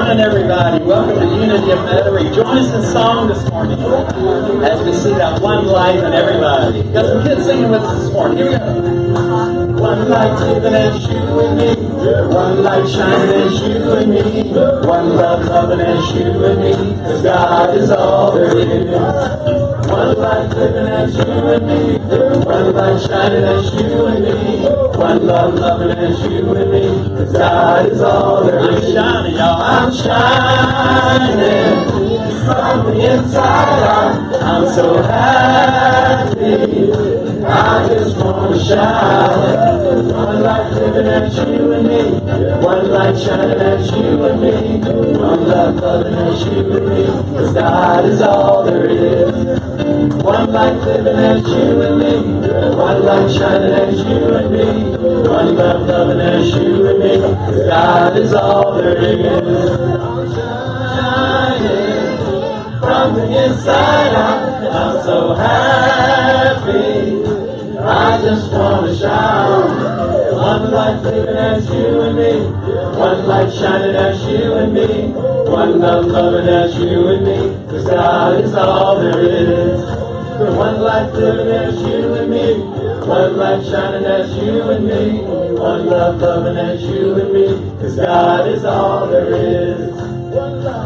morning, everybody. Welcome to Unity of Metairie. Join us in song this morning as we see that one light in everybody. Got some kids singing with us this morning. Here we go. One light living as you and me. One light shining as you and me. One love loving as you and me. 'Cause God is all there is. One light living as you and me. One light shining as you and me. One love loving as you and me. 'Cause God is all there is. I'm shining, y'all. I'm shining from the inside out. I'm so happy. I just want to shine. One light living as you and me. One light shining as you and me. One love loving as you and me. 'Cause God is all there is. One light living as you and me. One light shining as you and me. One love loving as you and me. 'Cause God is all there is. Shining from the inside out. I'm so happy. I just want to shine. One light living as you and me. One light shining as you and me. One love loving as you and me. 'Cause God is all there is. One light living as you and me. One light shining as you and me. One love loving as you and me. 'Cause God is all there is.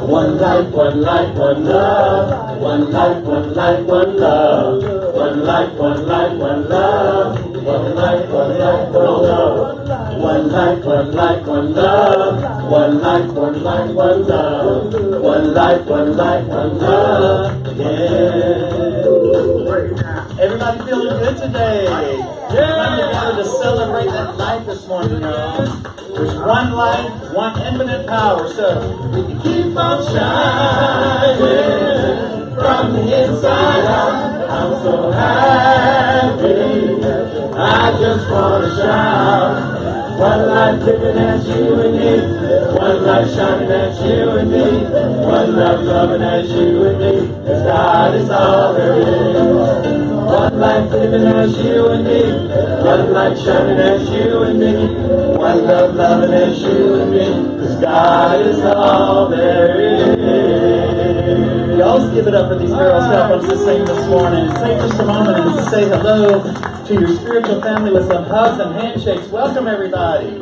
One light, one light, one love. One light, one light, one love. One light, one light, one love. One light, one light, one love. One light, one light, one love. One light, one light, one love. One light, one light, one love. Yeah. Everybody feeling good today? Come together to celebrate that light this morning, y'all. There's one light, one infinite power. So we can keep on shining from the inside out. I'm so happy. I just want to shine. One light living as you and me. One light shining as you and me. One love loving as you and me. 'Cause God is all there is. One light living as you and me. One light shining as you and me. One love loving as you and me. 'Cause God is all there is. Y'all give it up for these girls helping us to sing this morning. Take just a moment and say hello to your spiritual family with some hugs and handshakes. Welcome, everybody.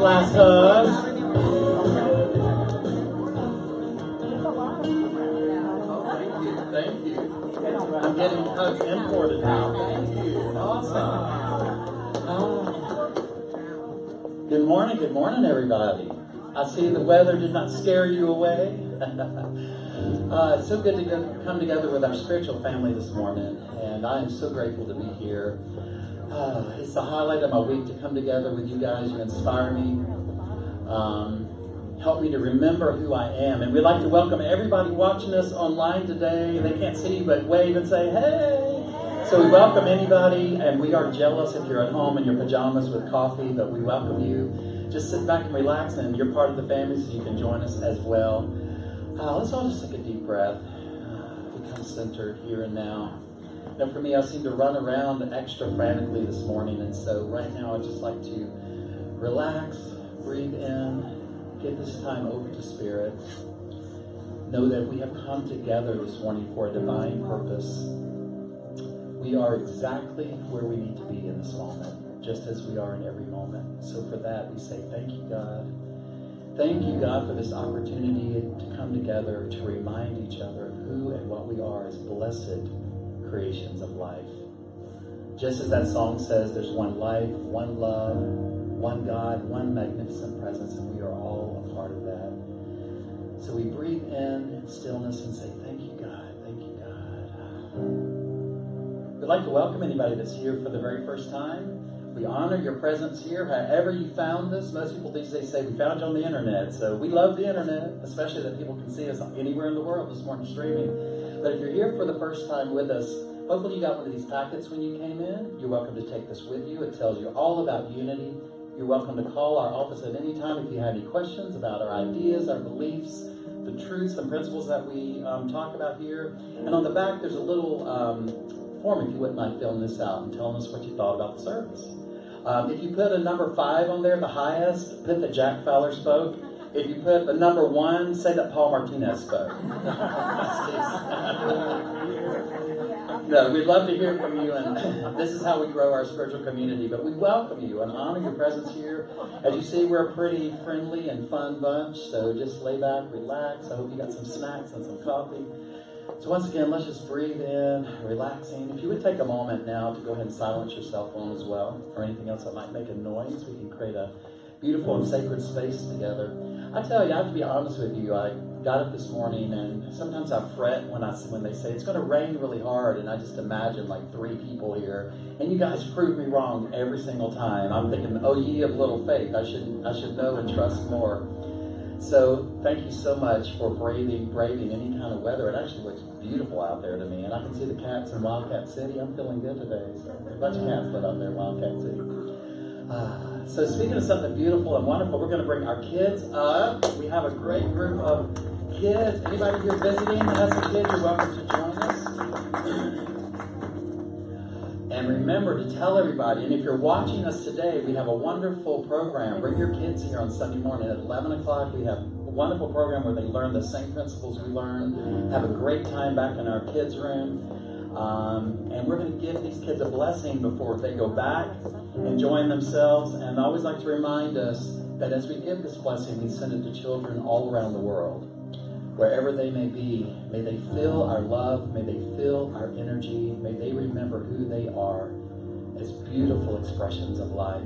Last hug. Thank you. I'm getting hugs imported now. Thank you. Awesome. Good morning, everybody. I see the weather did not scare you away. It's so good to come together with our spiritual family this morning, and I am so grateful to be here. It's the highlight of my week to come together with you guys. You inspire me, help me to remember who I am. And we'd like to welcome everybody watching us online today. They can't see you, but wave and say, hey. So we welcome anybody, and we are jealous if you're at home in your pajamas with coffee, but we welcome you. Just sit back and relax, and you're part of the family, so you can join us as well. Let's all just take a deep breath. Become centered here and now. Now for me, I seem to run around extra frantically this morning, and so right now I'd just like to relax, breathe in, give this time over to Spirit. Know that we have come together this morning for a divine purpose. We are exactly where we need to be in this moment, just as we are in every moment. So for that, we say thank you, God. Thank you, God, for this opportunity to come together to remind each other of who and what we are as blessed creations of life. Just as that song says, there's one life, one love, one God, one magnificent presence, and we are all a part of that. So we breathe in stillness and say, thank you, God, thank you, God. We'd like to welcome anybody that's here for the very first time. We honor your presence here, however you found us. Most people these days say we found you on the internet. So we love the internet, especially that people can see us anywhere in the world this morning streaming. But if you're here for the first time with us, hopefully you got one of these packets when you came in. You're welcome to take this with you. It tells you all about unity. You're welcome to call our office at any time if you have any questions about our ideas, our beliefs, the truths and principles that we talk about here. And on the back, there's a little form, if you wouldn't mind filling this out and telling us what you thought about the service. If you put a number 5 on there, the highest, put that Jack Fowler spoke. If you put the number 1, say that Paul Martinez spoke. No, we'd love to hear from you, and this is how we grow our spiritual community. But we welcome you and honor your presence here. As you see, we're a pretty friendly and fun bunch, so just lay back, relax. I hope you got some snacks and some coffee. So once again, let's just breathe in, relaxing. If you would take a moment now to go ahead and silence your cell phone as well, or anything else that might make a noise, we can create a beautiful and sacred space together. I tell you, I have to be honest with you, I got up this morning and sometimes I fret when they say it's going to rain really hard, and I just imagine like 3 people here, and you guys prove me wrong every single time. I'm thinking, oh, ye of little faith, I should know and trust more. So thank you so much for braving any kind of weather. It actually looks beautiful out there to me, and I can see the cats in Wildcat City. I'm feeling good today. So there's a bunch of cats live out there in Wildcat City. So speaking of something beautiful and wonderful, we're going to bring our kids up. We have a great group of kids. Anybody here visiting that has some kids, you're welcome to join us. And remember to tell everybody, and if you're watching us today, we have a wonderful program. Bring your kids here on Sunday morning at 11 o'clock. We have a wonderful program where they learn the same principles we learn, have a great time back in our kids' room. And we're going to give these kids a blessing before they go back, enjoying themselves. And I always like to remind us that as we give this blessing, we send it to children all around the world. Wherever they may be, may they feel our love, may they feel our energy, may they remember who they are as beautiful expressions of life.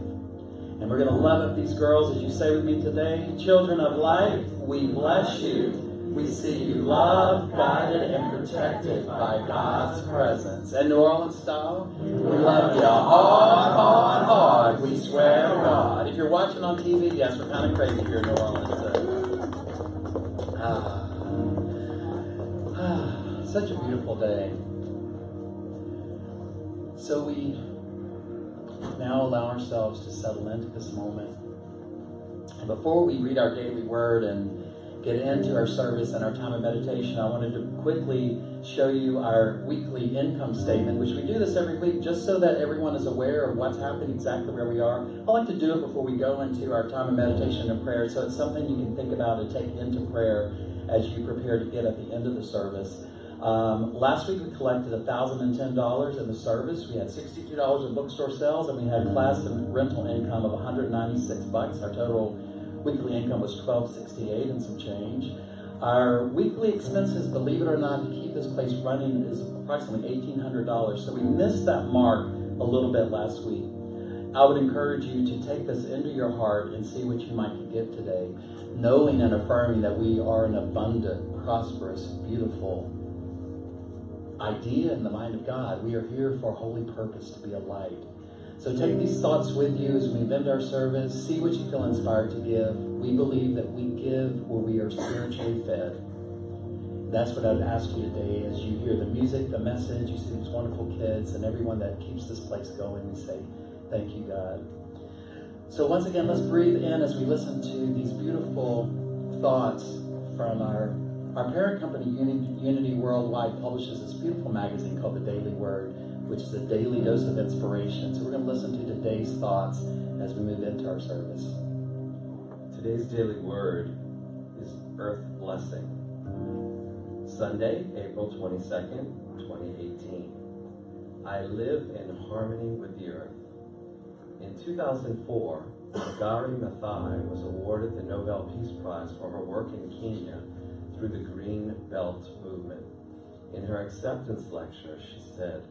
And we're going to love up these girls, as you say with me today. Children of light, we bless you. We see you loved, guided, and protected by God's presence. And New Orleans style, we love you hard, hard, hard. We swear to God. If you're watching on TV, yes, we're kind of crazy here in New Orleans. Such a beautiful day. So we now allow ourselves to settle into this moment. And before we read our daily word and get into our service and our time of meditation, I wanted to quickly show you our weekly income statement, which we do this every week just so that everyone is aware of what's happening, exactly where we are. I like to do it before we go into our time of meditation and prayer, so it's something you can think about and take into prayer as you prepare to get at the end of the service. Last week we collected $1,010 in the service. We had $62 in bookstore sales, and we had class and rental income of $196. Our total weekly income was $1,268 and some change. Our weekly expenses, believe it or not, to keep this place running is approximately $1,800. So we missed that mark a little bit last week. I would encourage you to take this into your heart and see what you might give today, knowing and affirming that we are an abundant, prosperous, beautiful idea in the mind of God. We are here for a holy purpose, to be a light. So take these thoughts with you as we end our service. See what you feel inspired to give. We believe that we give where we are spiritually fed. That's what I'd ask you today as you hear the music, the message, you see these wonderful kids and everyone that keeps this place going. We say, thank you, God. So once again, let's breathe in as we listen to these beautiful thoughts from our Our parent company, Unity Worldwide, publishes this beautiful magazine called The Daily Word, which is a daily dose of inspiration. So we're going to listen to today's thoughts as we move into our service. Today's daily word is Earth Blessing. Sunday, April 22nd, 2018. I live in harmony with the earth. In 2004, Wangari Maathai was awarded the Nobel Peace Prize for her work in Kenya through the Green Belt movement. In her acceptance lecture, she said,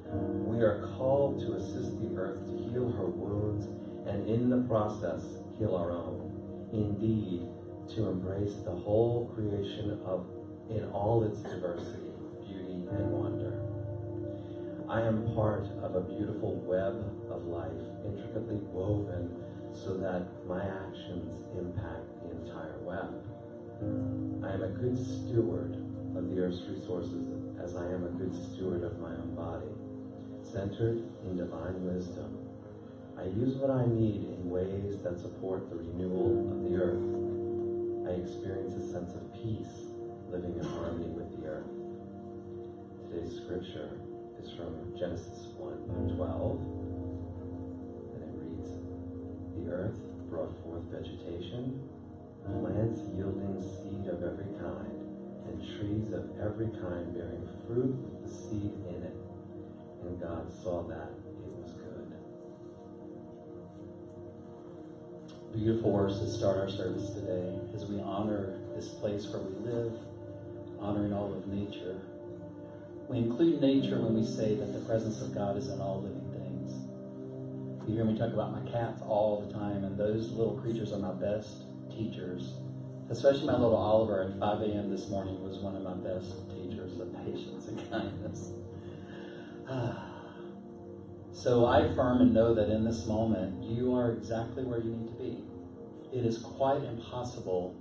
"We are called to assist the earth to heal her wounds and in the process heal our own. Indeed, to embrace the whole creation in all its diversity, beauty, and wonder. I am part of a beautiful web of life, intricately woven so that my actions impact the entire web. I am a good steward of the earth's resources as I am a good steward of my own body, centered in divine wisdom. I use what I need in ways that support the renewal of the earth. I experience a sense of peace living in harmony with the earth." Today's scripture is from Genesis 1:12, and it reads, "The earth brought forth vegetation, plants yielding seed of every kind, and trees of every kind bearing fruit with the seed in it. And God saw that it was good." Beautiful words to start our service today as we honor this place where we live, honoring all of nature. We include nature when we say that the presence of God is in all living things. You hear me talk about my cats all the time, and those little creatures are my best teachers. Especially my little Oliver at 5 a.m. this morning was one of my best teachers of patience and kindness. So I affirm and know that in this moment, you are exactly where you need to be. It is quite impossible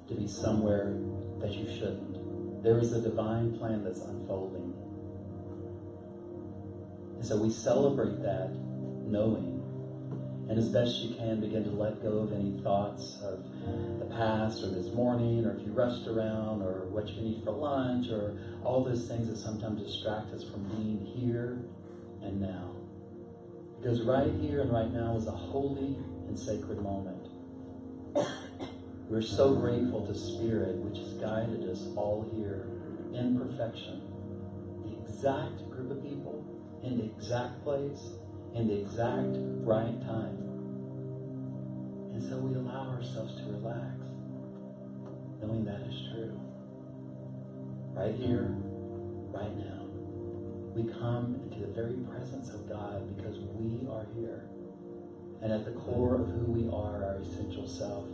to be somewhere that you shouldn't. There is a divine plan that's unfolding. And so we celebrate that knowing, and as best you can begin to let go of any thoughts of the past or this morning, or if you rushed around, or what you can eat for lunch, or all those things that sometimes distract us from being here and now. Because right here and right now is a holy and sacred moment. We're so grateful to Spirit, which has guided us all here in perfection. The exact group of people, in the exact place, in the exact right time. And so we allow ourselves to relax, knowing that is true. Right here, right now. We come into the very presence of God because we are here. And at the core of who we are, our essential self,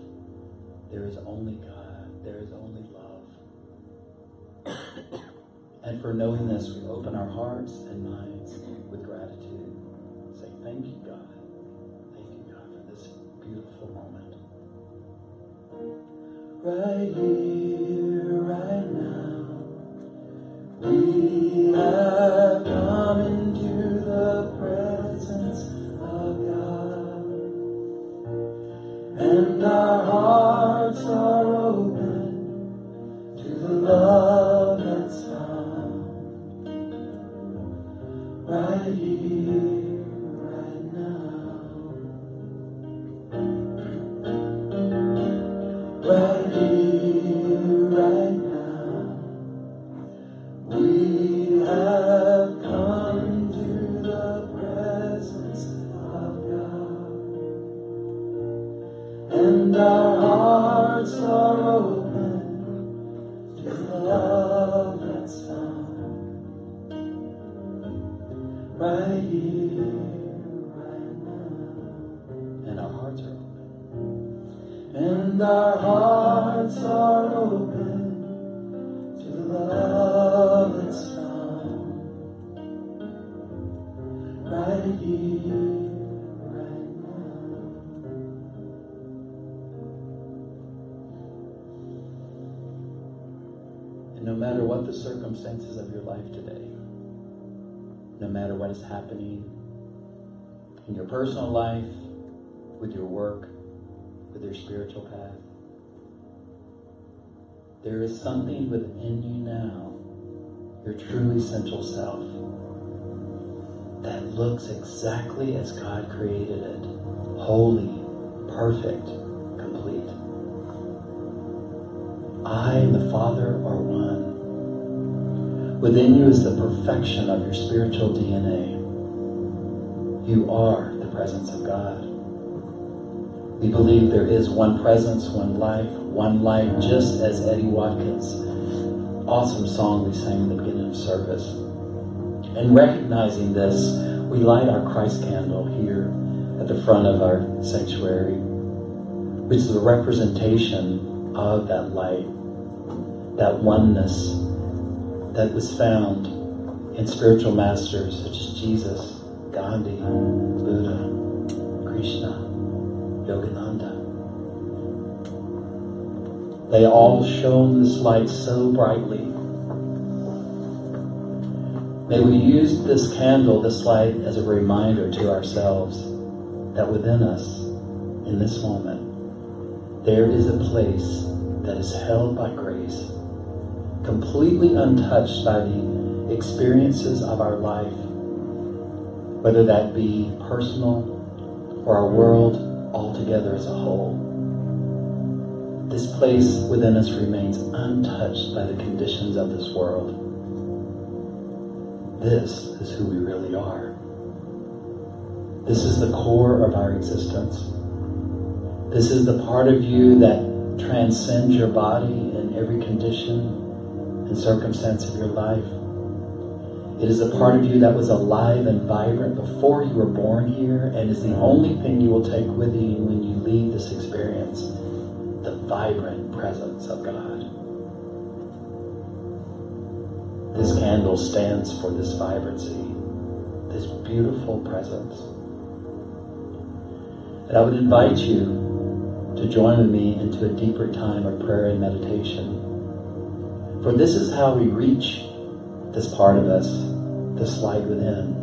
there is only God. There is only love. And for knowing this, we open our hearts and minds with gratitude. Say, thank you, God. Thank you, God, for this beautiful moment. Right here, right now, we have come into the presence of God, and our hearts are open to the love that's found right here, right now, right here, right now. We have come into the presence of God, and our hearts are open to the love that's found right here, right now. And our hearts are open. And our hearts are open to the love that's found right here, right now. And no matter what the circumstances of your life today, no matter what is happening in your personal life, with your work, with your spiritual path, there is something within you now, your true essential self, that looks exactly as God created it, holy, perfect, complete. I and the Father are one. Within you is the perfection of your spiritual DNA. You are the presence of God. We believe there is one presence, one life, just as Eddie Watkins' awesome song we sang in the beginning of service. And recognizing this, we light our Christ candle here at the front of our sanctuary, which is a representation of that light, that oneness that was found in spiritual masters such as Jesus, Gandhi, Buddha, Krishna, Yogananda. They all shone this light so brightly. May we use this candle, this light, as a reminder to ourselves that within us, in this moment, there is a place that is held by grace, completely untouched by the experiences of our life, whether that be personal or our world altogether as a whole. This place within us remains untouched by the conditions of this world. This is who we really are. This is the core of our existence. This is the part of you that transcends your body in every condition and circumstance of your life. It is a part of you that was alive and vibrant before you were born here, and is the only thing you will take with you when you leave this experience, the vibrant presence of God. This candle stands for this vibrancy, this beautiful presence. And I would invite you to join with me into a deeper time of prayer and meditation. For this is how we reach this part of us, this light within.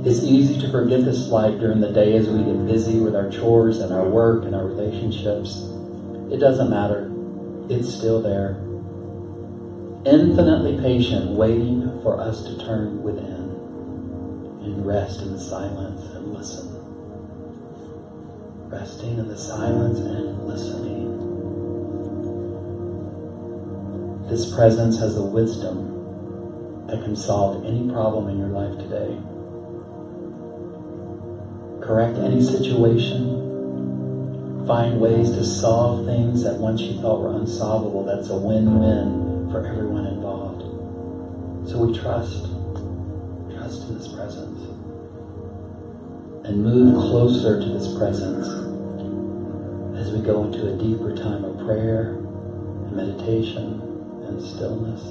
It's easy to forget this light during the day as we get busy with our chores and our work and our relationships. It doesn't matter. It's still there. Infinitely patient, waiting for us to turn within and rest in the silence and listen. Resting in the silence and listening. This presence has the wisdom that can solve any problem in your life today. Correct any situation. Find ways to solve things that once you thought were unsolvable. That's a win-win for everyone involved. So we trust in this presence, and move closer to this presence as we go into a deeper time of prayer and meditation and stillness.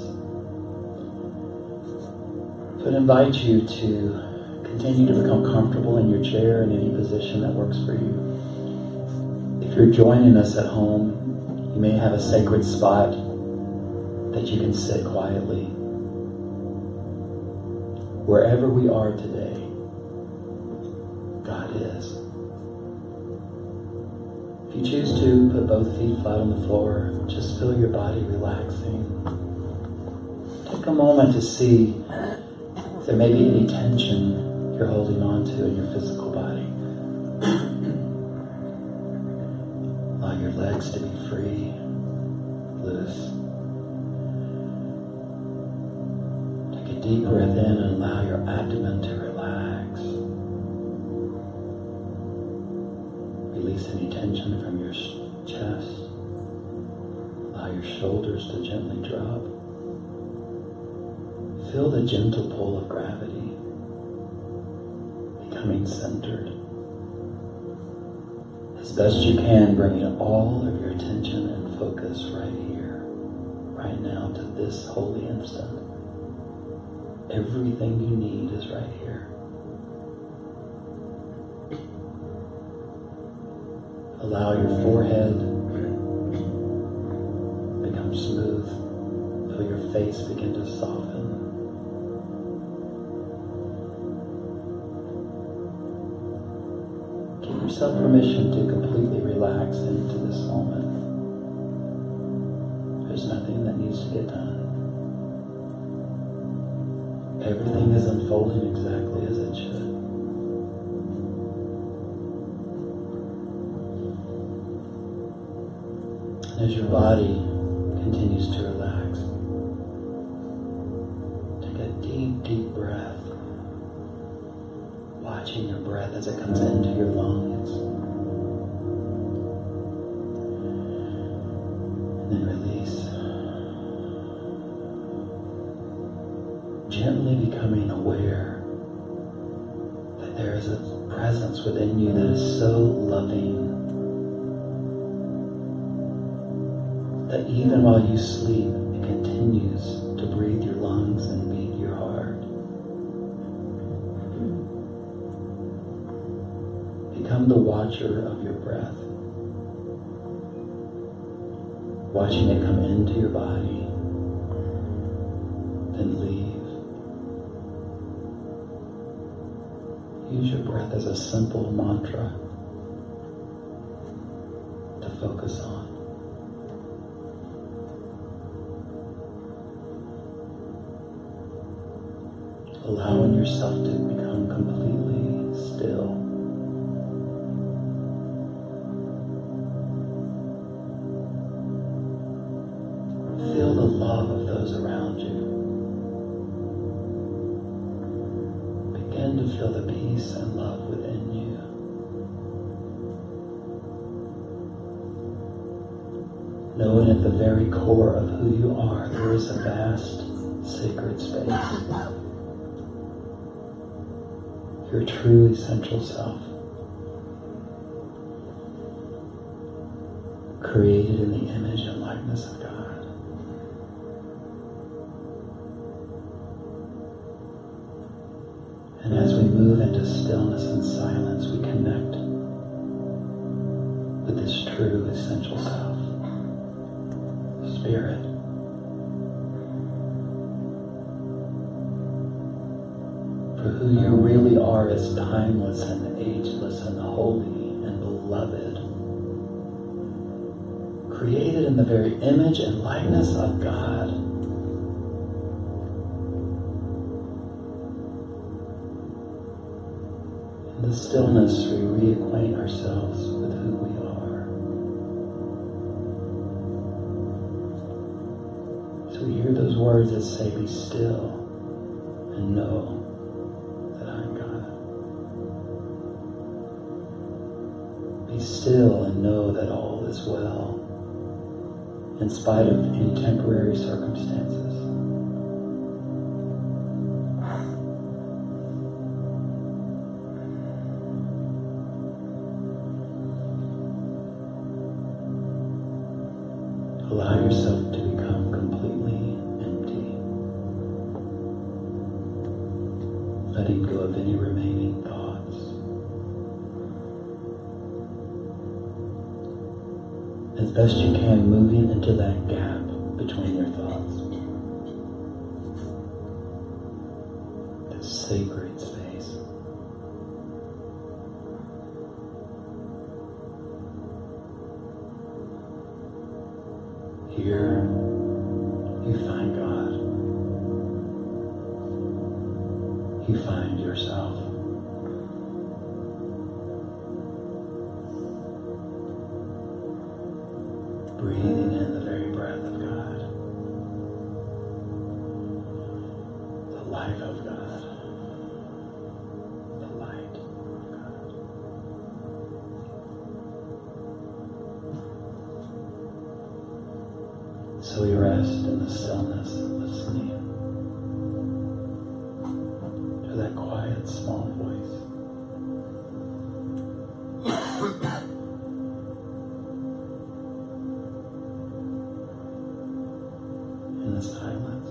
So I invite you to continue to become comfortable in your chair in any position that works for you. If you're joining us at home, you may have a sacred spot that you can sit quietly. Wherever we are today, God is. If you choose to, put both feet flat on the floor. Just feel your body relaxing. Take a moment to see if there may be any tension you're holding on to in your physical body. Allow your legs to be free, loose. Take a deep breath in and allow your abdomen to relax. Release any tension from your chest. Allow your shoulders to gently drop. Feel the gentle pull of gravity, becoming centered. As best you can, bringing all of your attention and focus right here, right now, to this holy instant. Everything you need is right here. Allow your forehead to become smooth. Feel your face begin to soften. Give yourself permission to completely relax into this moment. everything that needs to get done. Everything is unfolding exactly as it should. And as your body continues to relax, take a deep, deep breath, watching your breath as it comes into your lungs. And then release. Gently becoming aware that there is a presence within you that is so loving that even while you sleep, it continues to breathe your lungs and beat your heart. Become the watcher of your breath, watching it come into your body, then leave. Use your breath as a simple mantra to focus on. Allowing yourself to become completely still. Feel the love of those around you. Begin to feel the peace and love within you. Knowing at the very core of who you are, there is a vast sacred space. Your true essential self, created in the image and likeness of God. And as we move into stillness and silence, we connect with this true essential self, Spirit. For who you really are is timeless and ageless and holy and beloved. Created in the very image and likeness of God. In the stillness, we reacquaint ourselves with who we are. So we hear those words that say, "Be still and know that I'm God." Be still and know that all is well, in spite of any temporary circumstances. Allow yourself to become completely empty, letting go of any remaining thoughts. As best you can, moving into that gap between your thoughts. That sacred space. Here, you find God. You find yourself. Breathing in the very breath of God. The life of God. The light of God. So we rest in the stillness, listening to that quiet, small voice. In the silence.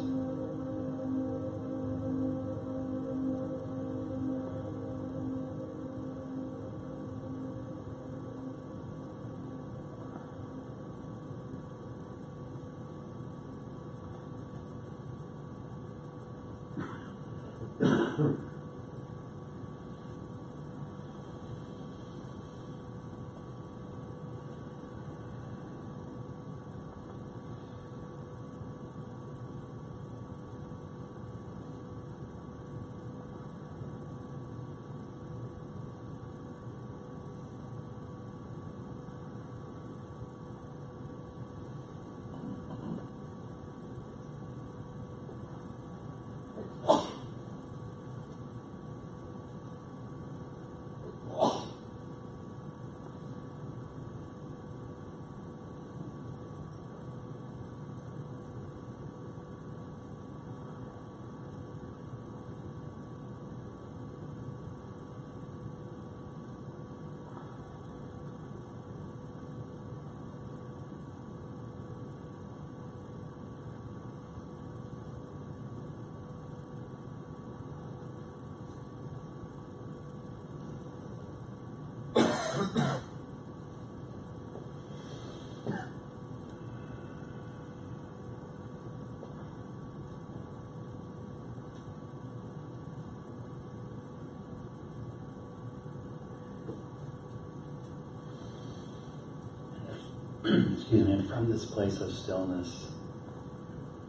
excuse me, and from this place of stillness,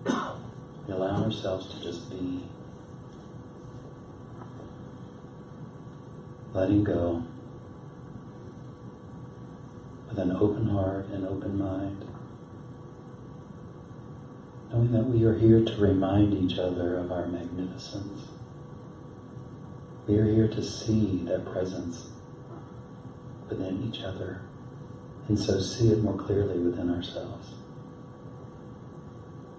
we allow ourselves to just be, letting go with an open heart and open mind, knowing that we are here to remind each other of our magnificence. We are here to see that presence within each other, and so see it more clearly within ourselves.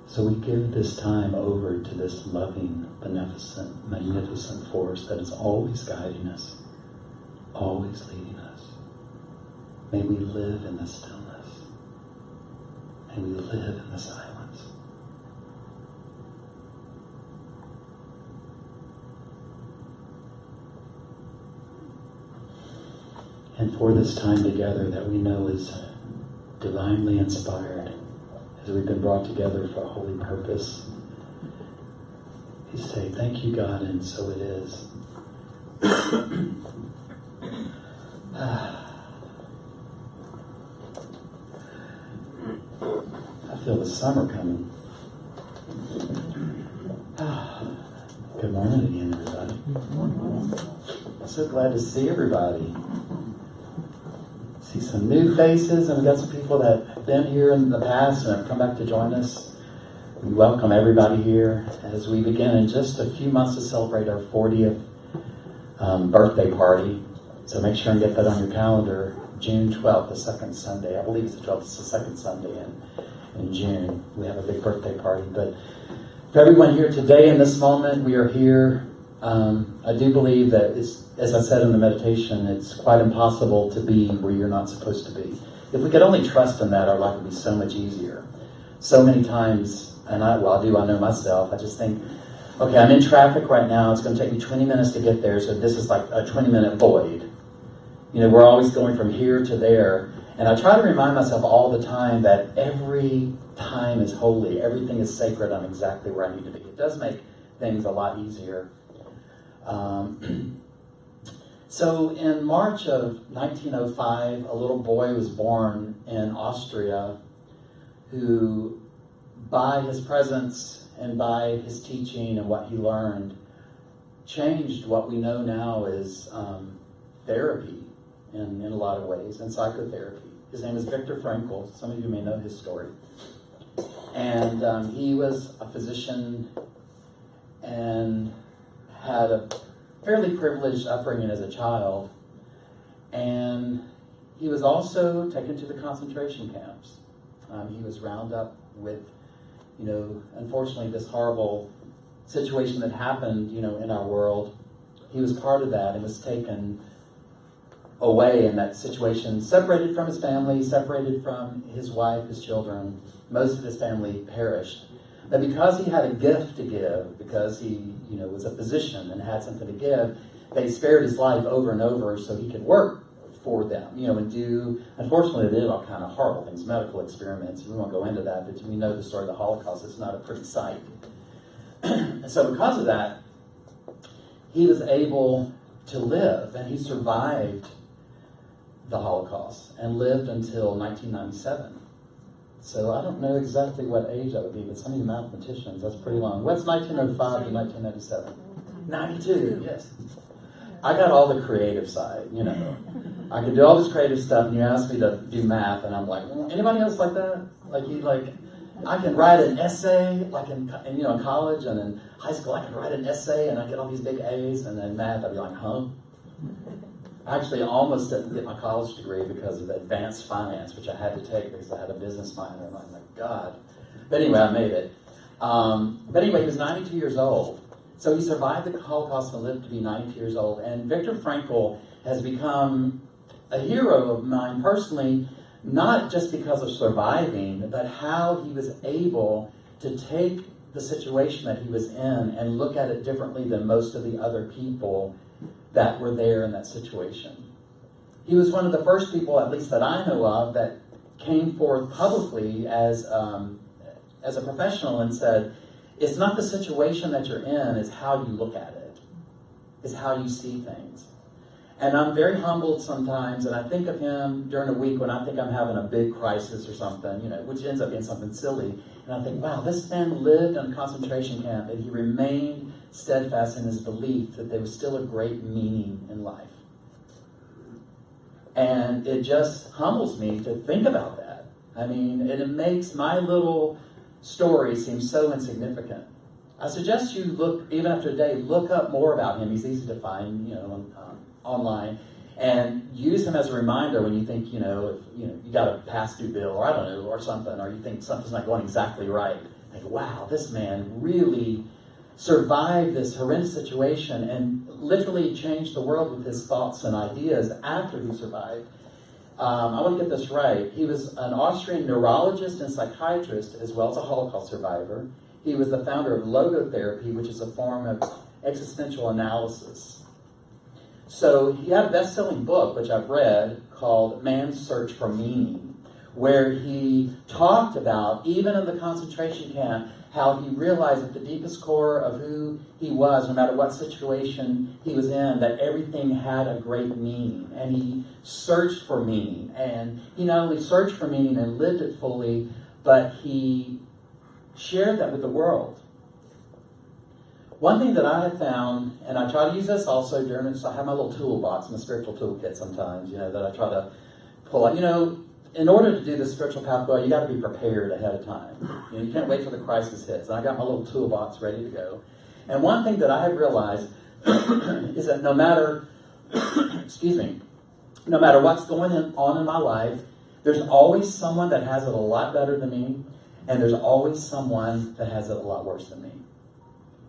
So we give this time over to this loving, beneficent, magnificent force that is always guiding us, always leading us. May we live in the stillness, and we live in the silence. And for this time together that we know is divinely inspired, as we've been brought together for a holy purpose, we say, thank you, God, and so it is. I feel the summer coming. Good morning again, everybody. I'm so glad to see everybody. See some new faces, and we got some people that have been here in the past and have come back to join us. We welcome everybody here as we begin in just a few months to celebrate our 40th birthday party. So make sure and get that on your calendar. June 12th, the second Sunday. I believe it's the 12th, it's the second Sunday in June. We have a big birthday party. But for everyone here today in this moment, we are here. I do believe that, as I said in the meditation, it's quite impossible to be where you're not supposed to be. If we could only trust in that, our life would be so much easier. So many times, and I know myself, I just think, okay, I'm in traffic right now, it's going to take me 20 minutes to get there, so this is like a 20-minute void. You know, we're always going from here to there, and I try to remind myself all the time that every time is holy, everything is sacred, I'm exactly where I need to be. It does make things a lot easier. So in March of 1905, a little boy was born in Austria who, by his presence and by his teaching and what he learned, changed what we know now as therapy in a lot of ways, and psychotherapy. His name is Viktor Frankl. Some of you may know his story. And he was a physician and had a fairly privileged upbringing as a child, and he was also taken to the concentration camps. He was rounded up with, unfortunately, this horrible situation that happened, in our world. He was part of that and was taken away in that situation, separated from his family, separated from his wife, his children. Most of his family perished. But because he had a gift to give, because he, was a physician and had something to give, they spared his life over and over so he could work for them, and do, unfortunately, they did all kind of horrible things, medical experiments. We won't go into that, but we know the story of the Holocaust. It's not a pretty sight. So because of that, he was able to live, and he survived the Holocaust and lived until 1997. So I don't know exactly what age that would be, but some of you mathematicians, that's pretty long. What's 1905 to 1997? 92, yes. I got all the creative side, I could do all this creative stuff, and you ask me to do math, and I'm like, anybody else like that? I can write an essay, in college and in high school, I can write an essay, and I get all these big A's, and then math, I'd be like, huh? I actually almost didn't get my college degree because of advanced finance, which I had to take because I had a business minor, and I'm like, God. But anyway, I made it. But anyway, he was 92 years old. So he survived the Holocaust and lived to be 92 years old. And Viktor Frankl has become a hero of mine personally, not just because of surviving, but how he was able to take the situation that he was in and look at it differently than most of the other people that were there in that situation. He was one of the first people, at least that I know of, that came forth publicly as a professional and said, it's not the situation that you're in, it's how you look at it. It's how you see things. And I'm very humbled sometimes, and I think of him during a week when I think I'm having a big crisis or something, which ends up being something silly. And I think, wow, this man lived in a concentration camp, and he remained steadfast in his belief that there was still a great meaning in life. And it just humbles me to think about that. I mean, and it makes my little story seem so insignificant. I suggest you look, even after a day, look up more about him. He's easy to find, online, and use him as a reminder when you think, if you got a past due bill, or I don't know, or something, or you think something's not going exactly right. Like, wow, this man really survived this horrendous situation and literally changed the world with his thoughts and ideas after he survived. I want to get this right. He was an Austrian neurologist and psychiatrist, as well as a Holocaust survivor. He was the founder of logotherapy, which is a form of existential analysis. So he had a best-selling book, which I've read, called Man's Search for Meaning, where he talked about, even in the concentration camp, how he realized at the deepest core of who he was, no matter what situation he was in, that everything had a great meaning. And he searched for meaning. And he not only searched for meaning and lived it fully, but he shared that with the world. One thing that I have found, and I try to use this also during, so I have my little toolbox, my spiritual toolkit sometimes, that I try to pull out. In order to do the spiritual pathway, you got to be prepared ahead of time. You can't wait till the crisis hits. And I got my little toolbox ready to go. And one thing that I have realized is that no matter what's going on in my life, there's always someone that has it a lot better than me, and there's always someone that has it a lot worse than me.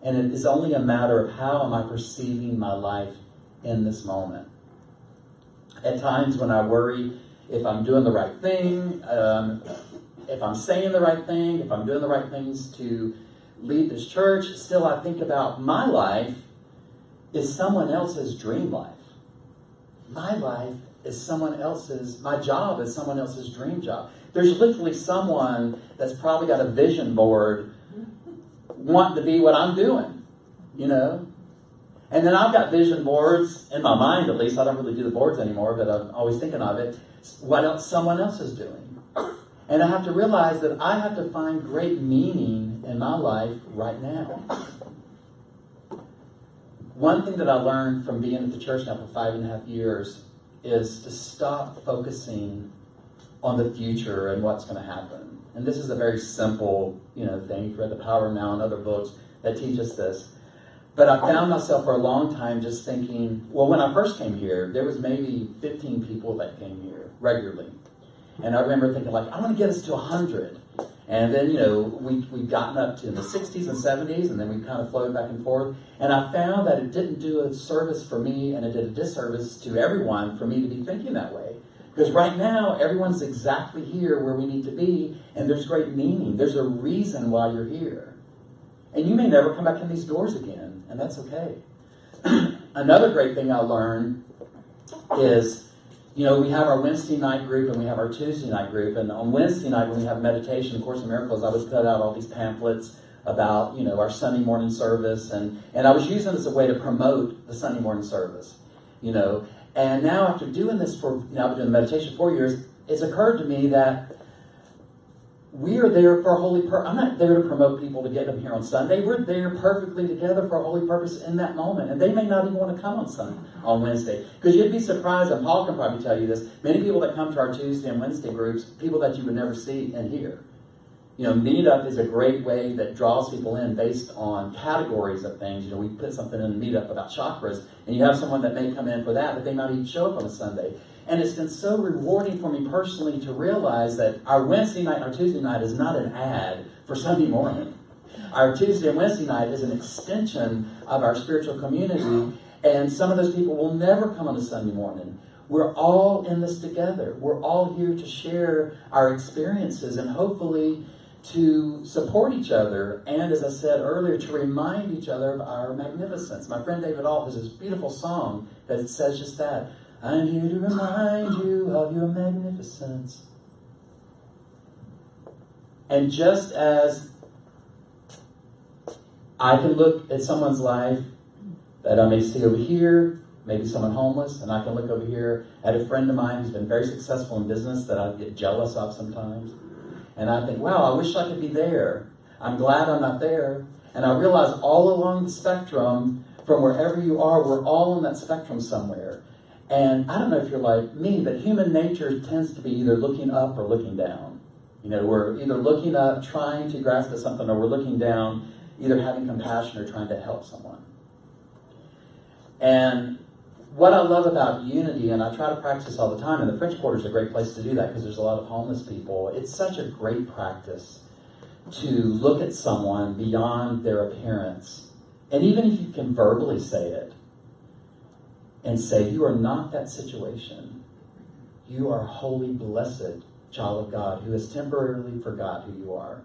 And it is only a matter of how am I perceiving my life in this moment. At times when I worry if I'm doing the right thing, if I'm saying the right thing, if I'm doing the right things to lead this church, still I think about my life is someone else's dream life. My life is someone else's, my job is someone else's dream job. There's literally someone that's probably got a vision board wanting to be what I'm doing, And then I've got vision boards, in my mind at least. I don't really do the boards anymore, but I'm always thinking of it. What else someone else is doing. And I have to realize that I have to find great meaning in my life right now. One thing that I learned from being at the church now for 5.5 years is to stop focusing on the future and what's going to happen. And this is a very simple, thing. You've read The Power of Now and other books that teach us this. But I found myself for a long time just thinking, well, when I first came here, there was maybe 15 people that came here regularly. And I remember thinking, I want to get us to 100. And then, we've gotten up to in the 60s and 70s, and then we kind of flowed back and forth. And I found that it didn't do a service for me, and it did a disservice to everyone for me to be thinking that way. Because right now, everyone's exactly here where we need to be, and there's great meaning. There's a reason why you're here. And you may never come back in these doors again, and that's okay. Another great thing I learned is, we have our Wednesday night group and we have our Tuesday night group. And on Wednesday night, when we have meditation, Course in Miracles, I would put out all these pamphlets about, our Sunday morning service. And I was using it as a way to promote the Sunday morning service, And now after doing this I've been doing meditation 4 years, it's occurred to me that we are there for a holy purpose. I'm not there to promote people to get them here on Sunday. We're there perfectly together for a holy purpose in that moment. And they may not even want to come on Wednesday. Because you'd be surprised, and Paul can probably tell you this, many people that come to our Tuesday and Wednesday groups, people that you would never see and hear. Meetup is a great way that draws people in based on categories of things. We put something in a meetup about chakras, and you have someone that may come in for that, but they might even show up on a Sunday. And it's been so rewarding for me personally to realize that our Wednesday night and our Tuesday night is not an ad for Sunday morning. Our Tuesday and Wednesday night is an extension of our spiritual community, and some of those people will never come on a Sunday morning. We're all in this together. We're all here to share our experiences and hopefully to support each other, and as I said earlier, to remind each other of our magnificence. My friend David Alt has this beautiful song that says just that. I'm here to remind you of your magnificence. And just as I can look at someone's life that I may see over here, maybe someone homeless, and I can look over here at a friend of mine who's been very successful in business that I get jealous of sometimes. And I think, wow, I wish I could be there. I'm glad I'm not there. And I realize all along the spectrum, from wherever you are, we're all on that spectrum somewhere. And I don't know if you're like me, but human nature tends to be either looking up or looking down. You know, we're either looking up, trying to grasp at something, or we're looking down, either having compassion or trying to help someone. And what I love about unity, and I try to practice this all the time, and the French Quarter is a great place to do that because there's a lot of homeless people. It's such a great practice to look at someone beyond their appearance. And even if you can verbally say it, and say, you are not that situation. You are a holy, blessed child of God who has temporarily forgot who you are.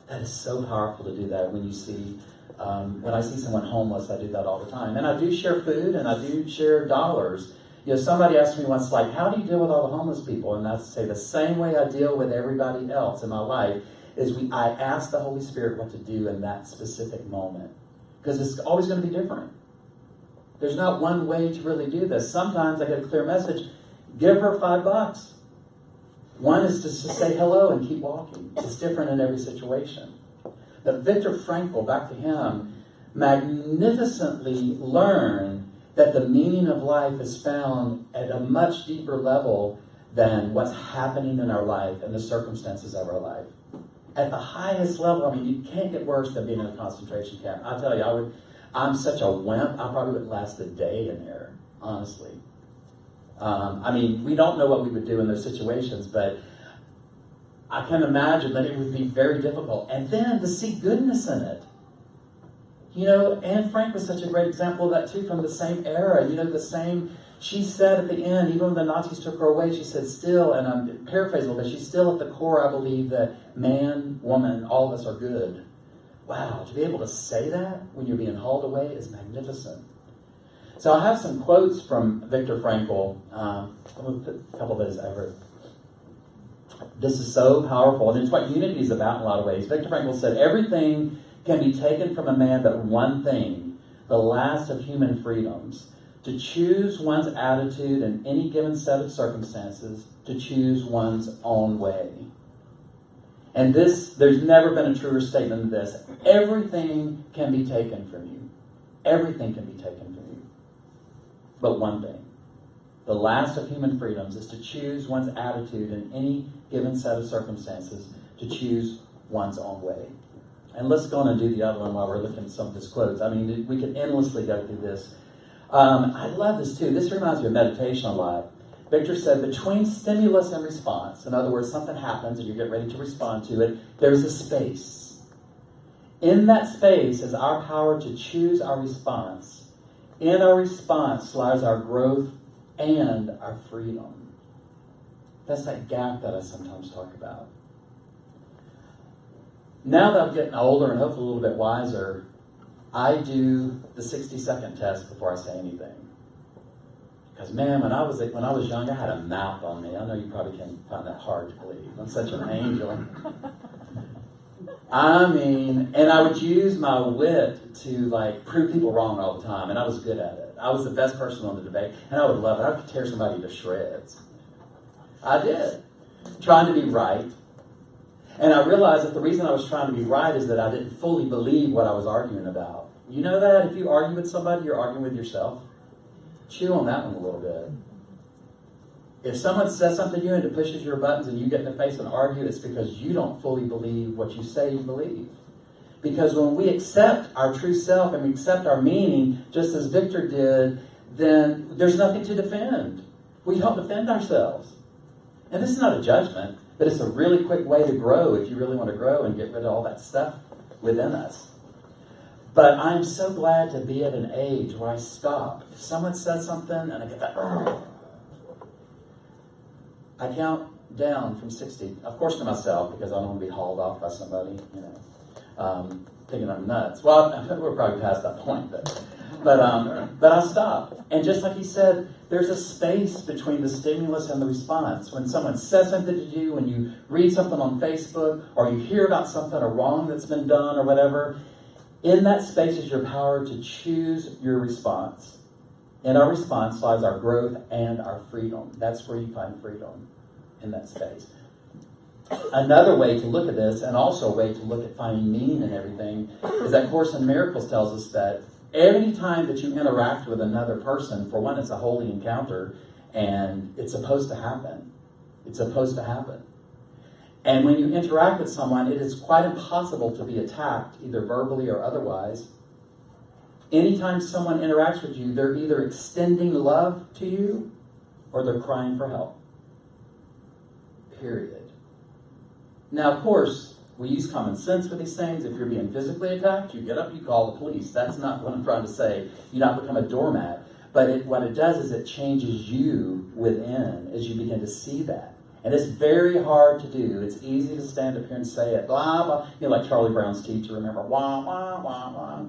That is so powerful to do that when you see, when I see someone homeless, I do that all the time. And I do share food and I do share dollars. You know, somebody asked me once, like, how do you deal with all the homeless people? And I say the same way I deal with everybody else in my life is I ask the Holy Spirit what to do in that specific moment. Because it's always going to be different. There's not one way to really do this. Sometimes I get a clear message, give her $5. One is just to say hello and keep walking. It's different in every situation. But Viktor Frankl, back to him, magnificently learned that the meaning of life is found at a much deeper level than what's happening in our life and the circumstances of our life. At the highest level, I mean, you can't get worse than being in a concentration camp. I tell you, I'm such a wimp, I probably wouldn't last a day in there, honestly. I mean, we don't know what we would do in those situations, but I can imagine that it would be very difficult. And then to see goodness in it. You know, Anne Frank was such a great example of that too, from the same era. You know, the same, she said at the end, even when the Nazis took her away, she said still, and I'm paraphrasing, but she's still at the core, I believe, that man, woman, all of us are good. Wow, to be able to say that when you're being hauled away is magnificent. So I have some quotes from Viktor Frankl. I'm going to put a couple of those over. This is so powerful, and it's what unity is about in a lot of ways. Viktor Frankl said, everything can be taken from a man but one thing, the last of human freedoms, to choose one's attitude in any given set of circumstances, to choose one's own way. And this, there's never been a truer statement than this. Everything can be taken from you. Everything can be taken from you. But one thing. The last of human freedoms is to choose one's attitude in any given set of circumstances, to choose one's own way. And let's go on and do the other one while we're looking at some of these quotes. I mean, we could endlessly go through this. I love this too. This reminds me of meditation a lot. Victor said, between stimulus and response, in other words, something happens and you get ready to respond to it, there's a space. In that space is our power to choose our response. In our response lies our growth and our freedom. That's that gap that I sometimes talk about. Now that I'm getting older and hopefully a little bit wiser, I do the 60-second test before I say anything. Because man, when I was young, I had a mouth on me. I know you probably can find that hard to believe. I'm such an angel. I mean, and I would use my wit to like prove people wrong all the time, and I was good at it. I was the best person on the debate, and I would love it. I could tear somebody to shreds. I did, trying to be right. And I realized that the reason I was trying to be right is that I didn't fully believe what I was arguing about. You know that? If you argue with somebody, you're arguing with yourself. Chew on that one a little bit. If someone says something to you and it pushes your buttons and you get in the face and argue, it's because you don't fully believe what you say you believe. Because when we accept our true self and we accept our meaning, just as Victor did, then there's nothing to defend. We don't defend ourselves. And this is not a judgment, but it's a really quick way to grow if you really want to grow and get rid of all that stuff within us. But I'm so glad to be at an age where I stop. If someone says something and I get that, I count down from 60. Of course to myself, because I don't want to be hauled off by somebody, thinking I'm nuts. Well, we're probably past that point, but I stop. And just like he said, there's a space between the stimulus and the response. When someone says something to you, when you read something on Facebook, or you hear about something, a wrong that's been done or whatever, in that space is your power to choose your response. In our response lies our growth and our freedom. That's where you find freedom, in that space. Another way to look at this, and also a way to look at finding meaning in everything, is that Course in Miracles tells us that every time that you interact with another person, for one, it's a holy encounter, and it's supposed to happen. It's supposed to happen. And when you interact with someone, it is quite impossible to be attacked, either verbally or otherwise. Anytime someone interacts with you, they're either extending love to you or they're crying for help. Period. Now, of course, we use common sense with these things. If you're being physically attacked, you get up, you call the police. That's not what I'm trying to say. You not become a doormat. But what it does is it changes you within as you begin to see that. And it's very hard to do. It's easy to stand up here and say it, blah, blah. You know, like Charlie Brown's teacher, remember, wah, wah, wah, wah.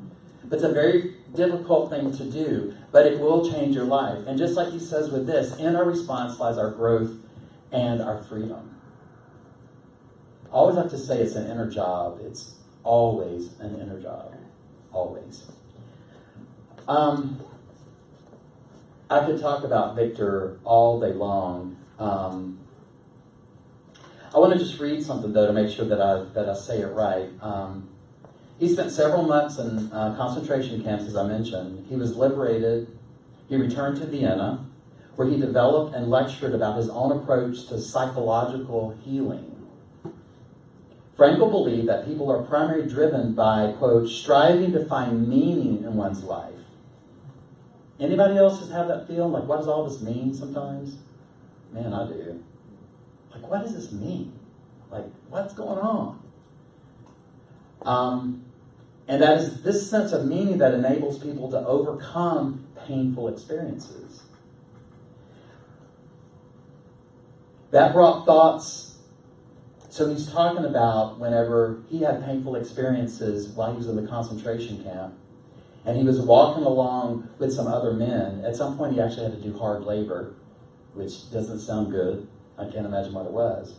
But it's a very difficult thing to do, but it will change your life. And just like he says with this, in our response lies our growth and our freedom. I always have to say it's an inner job. It's always an inner job. Always. I could talk about Victor all day long. I want to just read something, though, to make sure that I say it right. He spent several months in concentration camps, as I mentioned. He was liberated. He returned to Vienna, where he developed and lectured about his own approach to psychological healing. Frankl believed that people are primarily driven by, quote, striving to find meaning in one's life. Anybody else has had that feeling? Like, what does all this mean sometimes? Man, I do. Like, what does this mean? Like, what's going on? And that is this sense of meaning that enables people to overcome painful experiences. That brought thoughts. So he's talking about whenever he had painful experiences while he was in the concentration camp, and he was walking along with some other men. At some point, he actually had to do hard labor, which doesn't sound good. I can't imagine what it was.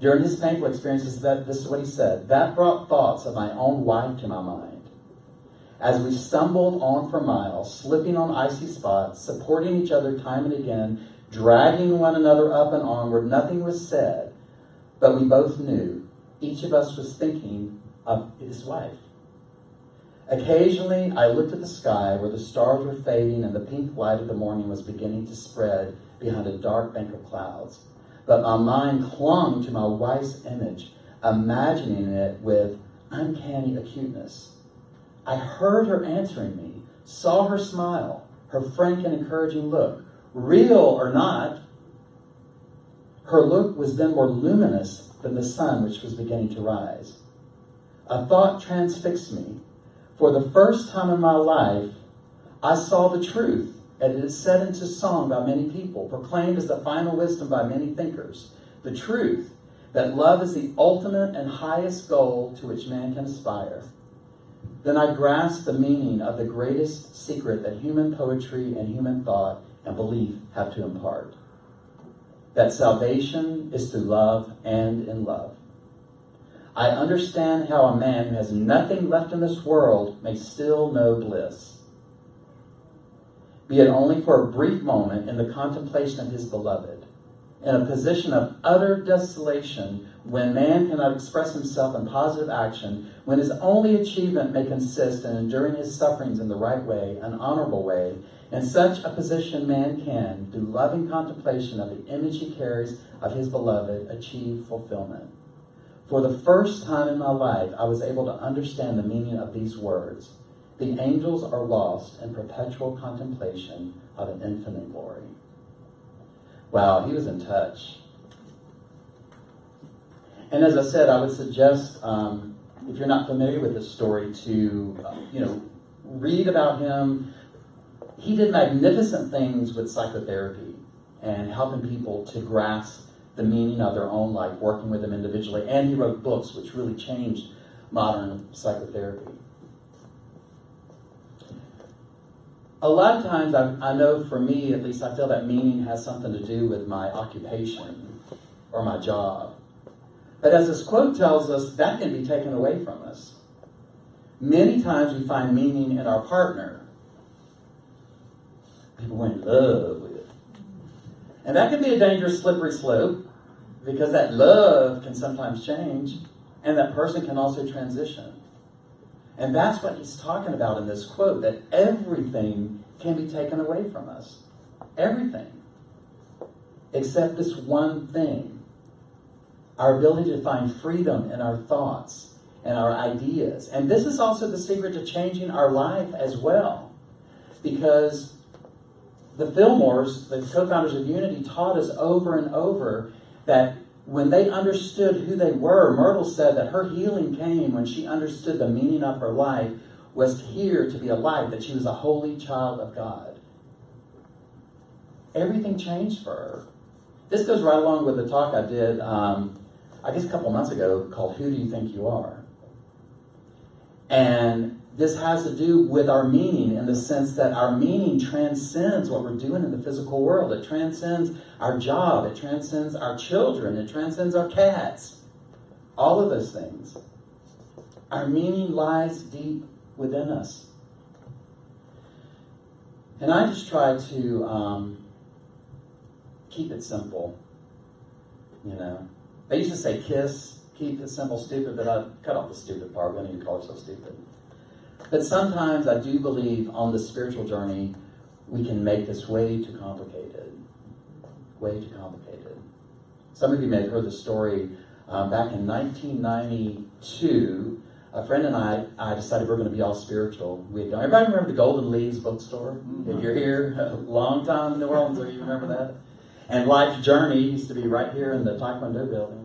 During his painful experiences, this is what he said: that brought thoughts of my own wife to my mind. As we stumbled on for miles, slipping on icy spots, supporting each other time and again, dragging one another up and onward, nothing was said, but we both knew each of us was thinking of his wife. Occasionally, I looked at the sky where the stars were fading and the pink light of the morning was beginning to spread behind a dark bank of clouds. But my mind clung to my wife's image, imagining it with uncanny acuteness. I heard her answering me, saw her smile, her frank and encouraging look. Real or not, her look was then more luminous than the sun which was beginning to rise. A thought transfixed me. For the first time in my life, I saw the truth, and it is set into song by many people, proclaimed as the final wisdom by many thinkers. The truth that love is the ultimate and highest goal to which man can aspire. Then I grasped the meaning of the greatest secret that human poetry and human thought and belief have to impart. That salvation is through love and in love. I understand how a man who has nothing left in this world may still know bliss, be it only for a brief moment in the contemplation of his beloved, in a position of utter desolation when man cannot express himself in positive action, when his only achievement may consist in enduring his sufferings in the right way, an honorable way. In such a position, man can, through loving contemplation of the image he carries of his beloved, achieve fulfillment. For the first time in my life, I was able to understand the meaning of these words. The angels are lost in perpetual contemplation of an infinite glory. Wow, he was in touch. And as I said, I would suggest, if you're not familiar with this story, to read about him. He did magnificent things with psychotherapy and helping people to grasp the meaning of their own life, working with them individually. And he wrote books which really changed modern psychotherapy. A lot of times, I know for me, at least, I feel that meaning has something to do with my occupation or my job. But as this quote tells us, that can be taken away from us. Many times we find meaning in our partner people were in love with. And that can be a dangerous slippery slope, because that love can sometimes change, and that person can also transition. And that's what he's talking about in this quote, that everything can be taken away from us. Everything. Except this one thing. Our ability to find freedom in our thoughts and our ideas. And this is also the secret to changing our life as well. Because the Fillmores, the co-founders of Unity, taught us over and over that when they understood who they were, Myrtle said that her healing came when she understood the meaning of her life was here to be a light, that she was a holy child of God. Everything changed for her. This goes right along with the talk I did, I guess a couple months ago, called Who Do You Think You Are? And this has to do with our meaning, in the sense that our meaning transcends what we're doing in the physical world. It transcends our job. It transcends our children. It transcends our cats. All of those things. Our meaning lies deep within us. And I just try to keep it simple. You know, they used to say kiss, keep it simple, stupid, but I cut off the stupid part. When you call yourself stupid? But sometimes I do believe on the spiritual journey, we can make this way too complicated. Way too complicated. Some of you may have heard the story. Back in 1992, a friend and I decided we were going to be all spiritual. Everybody remember the Golden Leaves bookstore? Mm-hmm. If you're here a long time in New Orleans, do you remember that? And Life's Journey used to be right here in the Taekwondo building.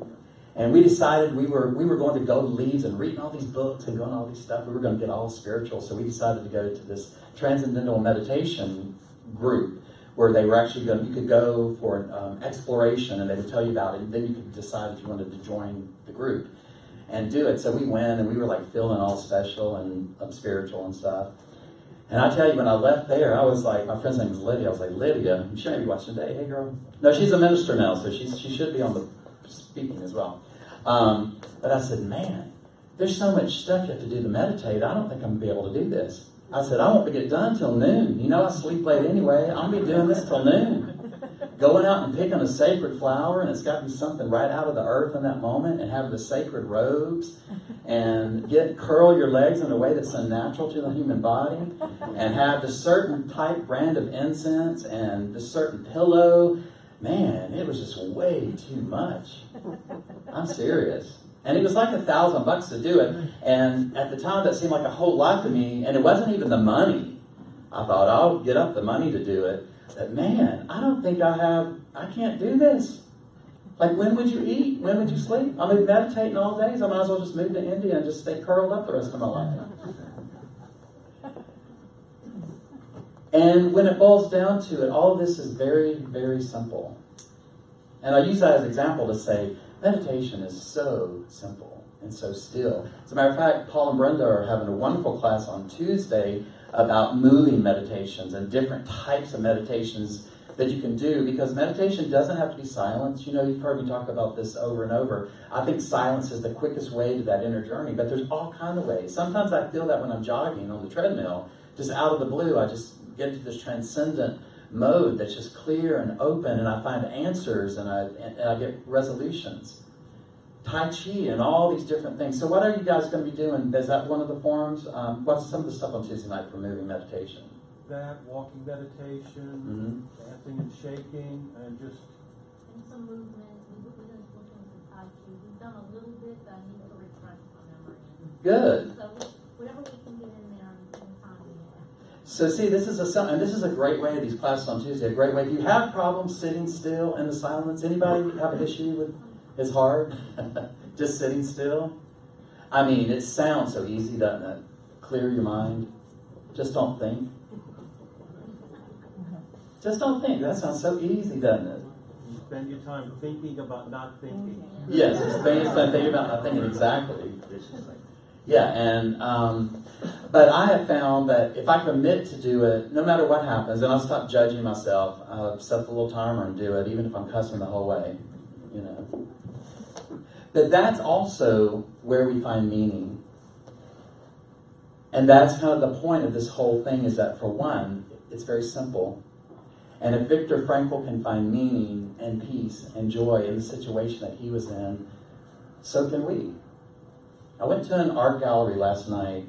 And we decided we were going to go to Leeds and reading all these books and doing all these stuff. We were going to get all spiritual. So we decided to go to this transcendental meditation group where they were actually you could go for exploration, and they would tell you about it. And then you could decide if you wanted to join the group and do it. So we went, and we were like feeling all special and spiritual and stuff. And I tell you, when I left there, I was like, my friend's name was Lydia. I was like, Lydia, she may be watching today. Hey, girl. No, she's a minister now, so she should be on the speaking as well. But I said, man, there's so much stuff you have to do to meditate. I don't think I'm going to be able to do this. I said, I won't get done till noon. You know, I sleep late anyway. I'll be doing this till noon. Going out and picking a sacred flower, and it's got to be something right out of the earth in that moment, and have the sacred robes, and curl your legs in a way that's unnatural to the human body, and have the certain type brand of incense, and the certain pillow. Man, it was just way too much. I'm serious. And it was like $1,000 to do it. And at the time, that seemed like a whole lot to me. And it wasn't even the money. I thought, I'll get up the money to do it. But man, I don't think I can't do this. Like, when would you eat? When would you sleep? I mean, meditating all days. I might as well just move to India and just stay curled up the rest of my life. And when it boils down to it, all of this is very, very simple. And I use that as an example to say, meditation is so simple and so still. As a matter of fact, Paul and Brenda are having a wonderful class on Tuesday about moving meditations and different types of meditations that you can do, because meditation doesn't have to be silence. You know, you've heard me talk about this over and over. I think silence is the quickest way to that inner journey, but there's all kinds of ways. Sometimes I feel that when I'm jogging on the treadmill, just out of the blue, I just get to this transcendent mode that's just clear and open, and I find answers, and I get resolutions. Tai Chi and all these different things. So what are you guys going to be doing? Is that one of the forms? What's some of the stuff on Tuesday night for moving meditation? That, walking meditation, dancing and shaking, and just... And some movement. We didn't look into Tai Chi. We've done a little bit, but I need to refresh my memory. Good. So whatever we can get in there in time. So see, this is a great way, these classes on Tuesday, a great way. If you have problems sitting still in the silence, anybody have an issue with his heart? Just sitting still? I mean, it sounds so easy, doesn't it? Clear your mind. Just don't think. Just don't think. That sounds so easy, doesn't it? You spend your time thinking about not thinking. Yes, spend thinking about not thinking, exactly. Yeah, and but I have found that if I commit to do it, no matter what happens, and I'll stop judging myself. I'll set the little timer and do it, even if I'm cussing the whole way, you know. But that's also where we find meaning. And that's kind of the point of this whole thing, is that, for one, it's very simple. And if Viktor Frankl can find meaning and peace and joy in the situation that he was in, so can we. I went to an art gallery last night.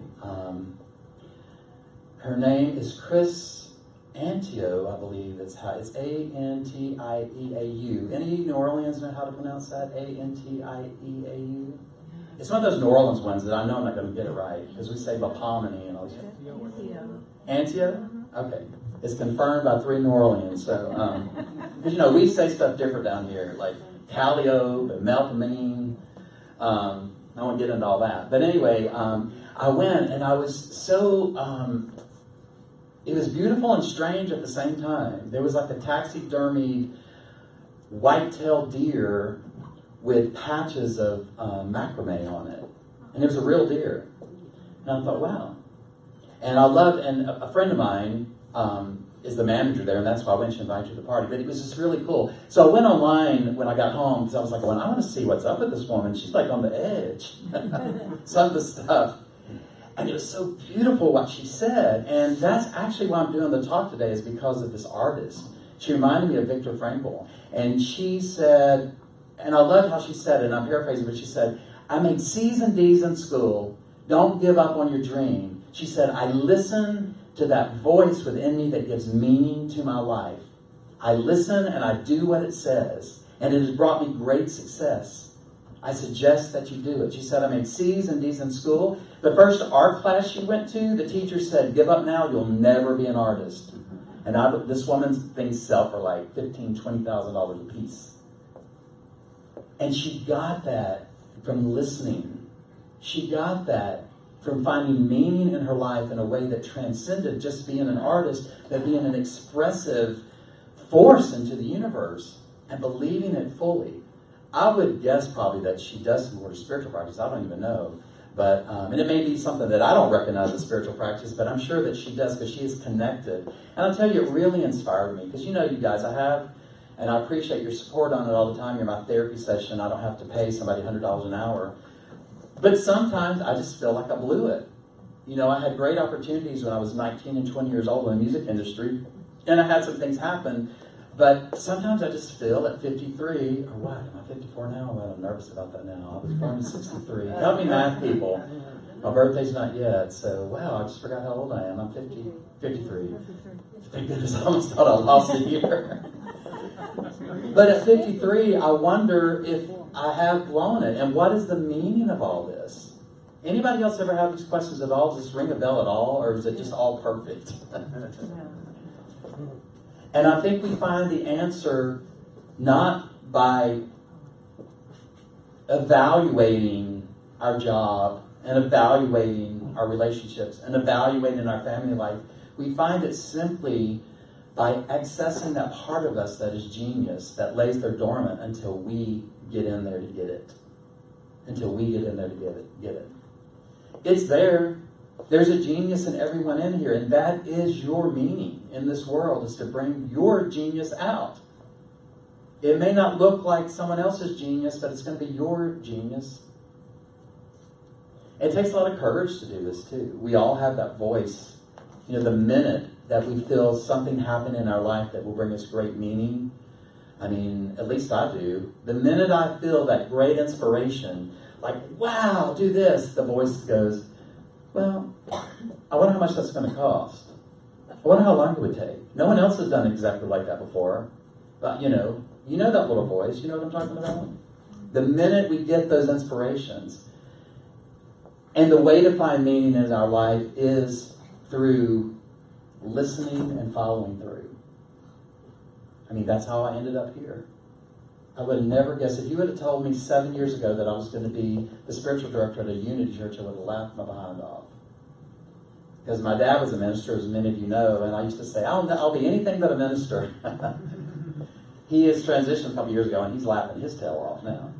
Her name is Chris Antio, I believe. It's Antieau. Any New Orleans know how to pronounce that? Antieau? It's one of those New Orleans ones that I know I'm not going to get it right, because we say Bapomini and all these. Antio? Okay. It's confirmed by 3 New Orleans. So, because we say stuff different down here, like Calliope and Melpomene. I won't get into all that. But anyway, I went and I was so, it was beautiful and strange at the same time. There was like a taxidermied white-tailed deer with patches of macrame on it. And it was a real deer. And I thought, wow. And I loved, and a friend of mine is the manager there, and that's why I went to invite you to the party. But it was just really cool. So I went online when I got home, because I was like, well, I want to see what's up with this woman. She's like on the edge. Some of the stuff. And it was so beautiful what she said. And that's actually why I'm doing the talk today, is because of this artist. She reminded me of Viktor Frankl. And she said, and I loved how she said it, and I'm paraphrasing, but she said, I made C's and D's in school. Don't give up on your dream. She said, I listen to that voice within me that gives meaning to my life. I listen and I do what it says. And it has brought me great success. I suggest that you do it. She said, I made C's and D's in school. The first art class she went to, the teacher said, give up now, you'll never be an artist. And this woman's things sell for like $15,000, $20,000 a piece. And she got that from listening. She got that from finding meaning in her life in a way that transcended just being an artist, but being an expressive force into the universe and believing it fully. I would guess probably that she does some sort of spiritual practice. I don't even know. But, and it may be something that I don't recognize as spiritual practice, but I'm sure that she does, because she is connected. And I'll tell you, it really inspired me. Because you guys, I have, and I appreciate your support on it all the time. You're my therapy session. I don't have to pay somebody $100 an hour. But sometimes I just feel like I blew it. I had great opportunities when I was 19 and 20 years old in the music industry. And I had some things happen. But sometimes I just feel at 53, or what, am I 54 now? Well, I'm nervous about that now. I was born in 63. Help me math, people. My birthday's not yet, so wow, I just forgot how old I am. I'm 53. Thank goodness, I almost thought I lost a year. But at 53, I wonder if I have blown it. And what is the meaning of all this? Anybody else ever have these questions at all? Does this ring a bell at all? Or is it just all perfect? And I think we find the answer not by evaluating our job and evaluating our relationships and evaluating our family life. We find it simply by accessing that part of us that is genius, that lays there dormant until we get in there to get it. Until we get in there to get it. It's there. There's a genius in everyone in here, and that is your meaning in this world, is to bring your genius out. It may not look like someone else's genius, but it's going to be your genius. It takes a lot of courage to do this too. We all have that voice. The minute that we feel something happen in our life that will bring us great meaning, at least I do. The minute I feel that great inspiration, like, wow, do this, the voice goes, well, I wonder how much that's going to cost. I wonder how long it would take. No one else has done exactly like that before. But, you know that little voice. You know what I'm talking about? The minute we get those inspirations. And the way to find meaning in our life is through listening and following through. That's how I ended up here. I would have never guessed. If you would have told me 7 years ago that I was going to be the spiritual director at a Unity Church, I would have laughed my behind off. Because my dad was a minister, as many of you know, and I used to say, I'll be anything but a minister. He has transitioned a couple years ago, and he's laughing his tail off now.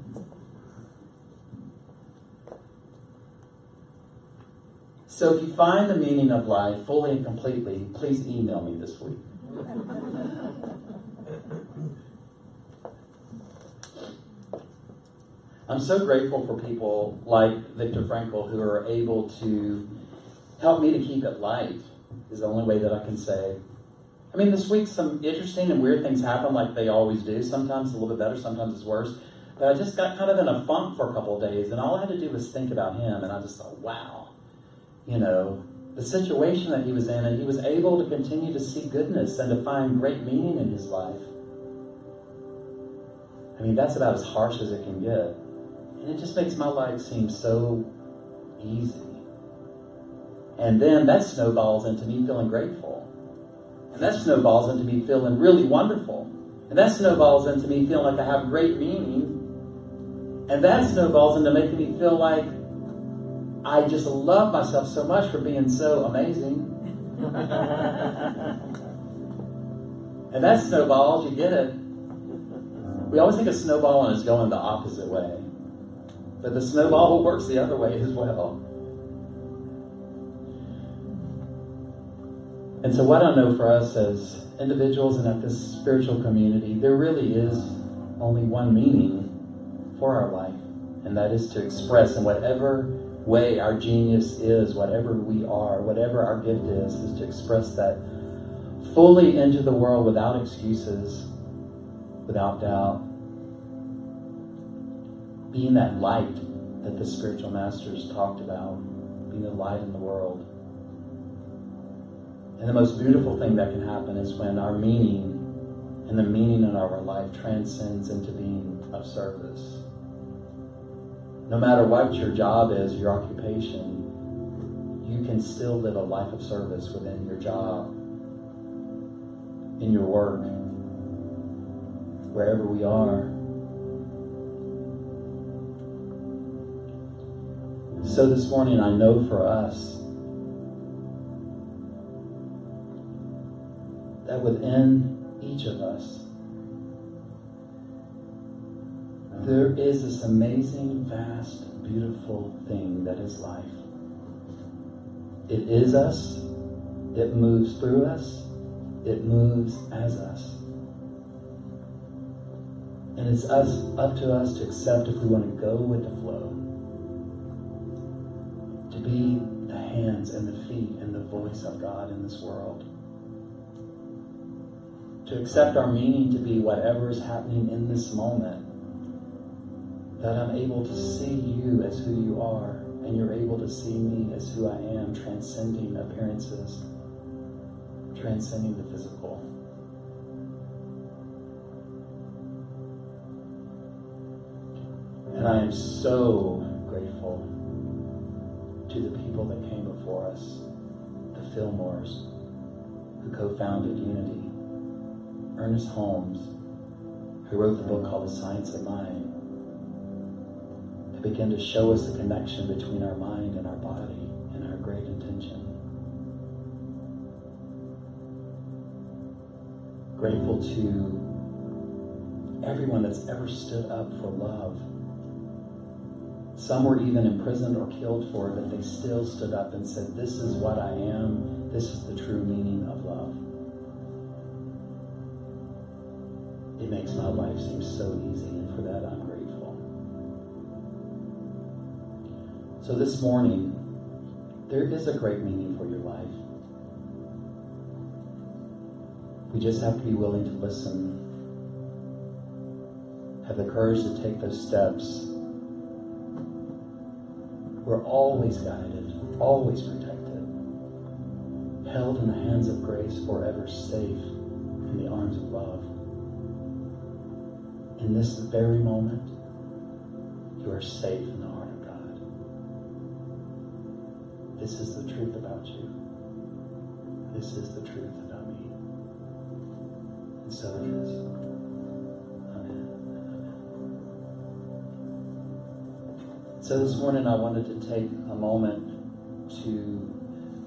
So if you find the meaning of life fully and completely, please email me this week. I'm so grateful for people like Viktor Frankl who are able to help me to keep it light, is the only way that I can say. I mean, this week some interesting and weird things happen like they always do. Sometimes a little bit better, sometimes it's worse. But I just got kind of in a funk for a couple of days, and all I had to do was think about him, and I just thought, wow, you know, the situation that he was in, and he was able to continue to see goodness and to find great meaning in his life. I mean, that's about as harsh as it can get. And it just makes my life seem so easy. And then that snowballs into me feeling grateful. And that snowballs into me feeling really wonderful. And that snowballs into me feeling like I have great meaning. And that snowballs into making me feel like I just love myself so much for being so amazing. And that snowballs, you get it. We always think of snowballing as going the opposite way. But the snowball works the other way as well. And so what I know for us as individuals and at this spiritual community, there really is only one meaning for our life. And that is to express in whatever way our genius is, whatever we are, whatever our gift is to express that fully into the world without excuses, without doubt. Being that light that the spiritual masters talked about, being the light in the world. And the most beautiful thing that can happen is when our meaning and the meaning in our life transcends into being of service. No matter what your job is, your occupation, you can still live a life of service within your job, in your work, wherever we are. So this morning, I know for us that within each of us, there is this amazing, vast, beautiful thing that is life. It is us. It moves through us. It moves as us. And it's up to us to accept if we want to go with the flow. To be the hands and the feet and the voice of God in this world. To accept our meaning to be whatever is happening in this moment. That I'm able to see you as who you are, and you're able to see me as who I am, transcending appearances, transcending the physical. And I am so grateful to the people that came before us, the Fillmores, who co-founded Unity, Ernest Holmes, who wrote the book called The Science of Mind, to begin to show us the connection between our mind and our body and our great intention. Grateful to everyone that's ever stood up for love. Some were even imprisoned or killed for it, but they still stood up and said, this is what I am. This is the true meaning of love. It makes my life seem so easy, and for that I'm grateful. So this morning, there is a great meaning for your life. We just have to be willing to listen, have the courage to take those steps. We're always guided, always protected, held in the hands of grace, forever safe in the arms of love. In this very moment, you are safe in the heart of God. This is the truth about you. This is the truth about me. And so it is. Amen. So this morning I wanted to take a moment to,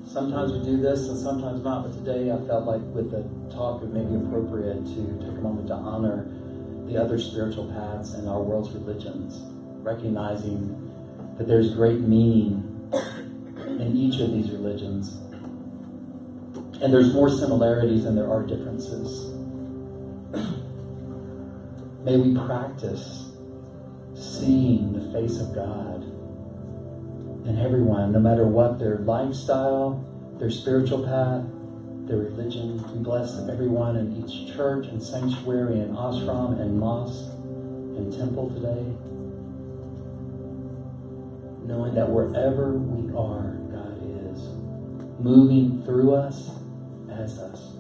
sometimes we do this and sometimes not, but today I felt like with the talk it may be appropriate to take a moment to honor the other spiritual paths in our world's religions, recognizing that there's great meaning in each of these religions. And there's more similarities than there are differences. May we practice seeing the face of God in everyone, no matter what their lifestyle, their spiritual path, their religion. We bless everyone in each church and sanctuary and ashram and mosque and temple today. Knowing that wherever we are, God is moving through us, as us.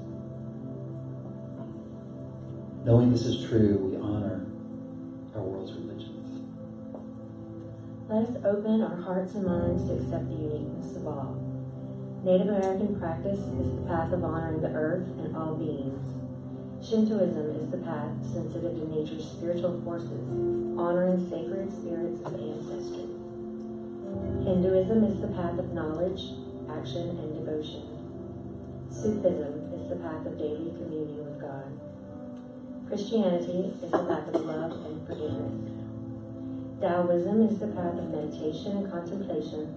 Knowing this is true, we honor our world's religions. Let us open our hearts and minds to accept the uniqueness of all. Native American practice is the path of honoring the earth and all beings. Shintoism is the path sensitive to nature's spiritual forces, honoring sacred spirits of ancestry. Hinduism is the path of knowledge, action, and devotion. Sufism is the path of daily communion with God. Christianity is the path of love and forgiveness. Taoism is the path of meditation and contemplation,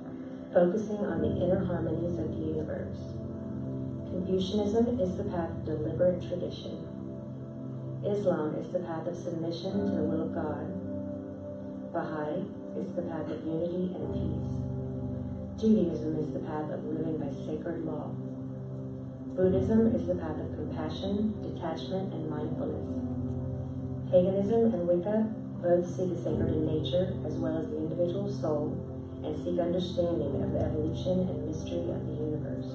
focusing on the inner harmonies of the universe. Confucianism is the path of deliberate tradition. Islam is the path of submission to the will of God. Baha'i is the path of unity and peace. Judaism is the path of living by sacred law. Buddhism is the path of compassion, detachment, and mindfulness. Paganism and Wicca both see the sacred in nature as well as the individual soul and seek understanding of the evolution and mystery of the universe.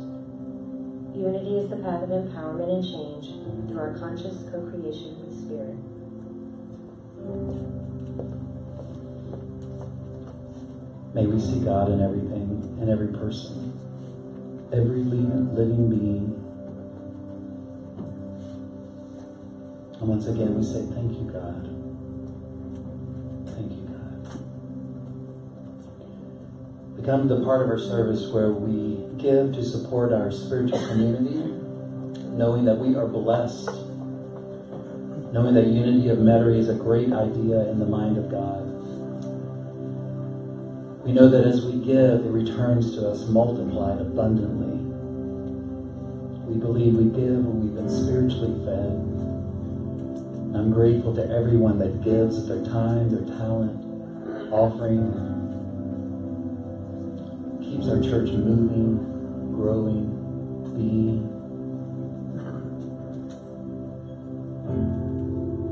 Unity is the path of empowerment and change through our conscious co-creation with Spirit. May we see God in everything, in every person, every living being. And once again, we say, thank you, God. Thank you, God. We come to the part of our service where we give to support our spiritual community, knowing that we are blessed, knowing that unity of Metairie is a great idea in the mind of God. We know that as we give, it returns to us multiplied abundantly. We believe we give when we've been spiritually fed. I'm grateful to everyone that gives of their time, their talent, offering. Keeps our church moving, growing, being.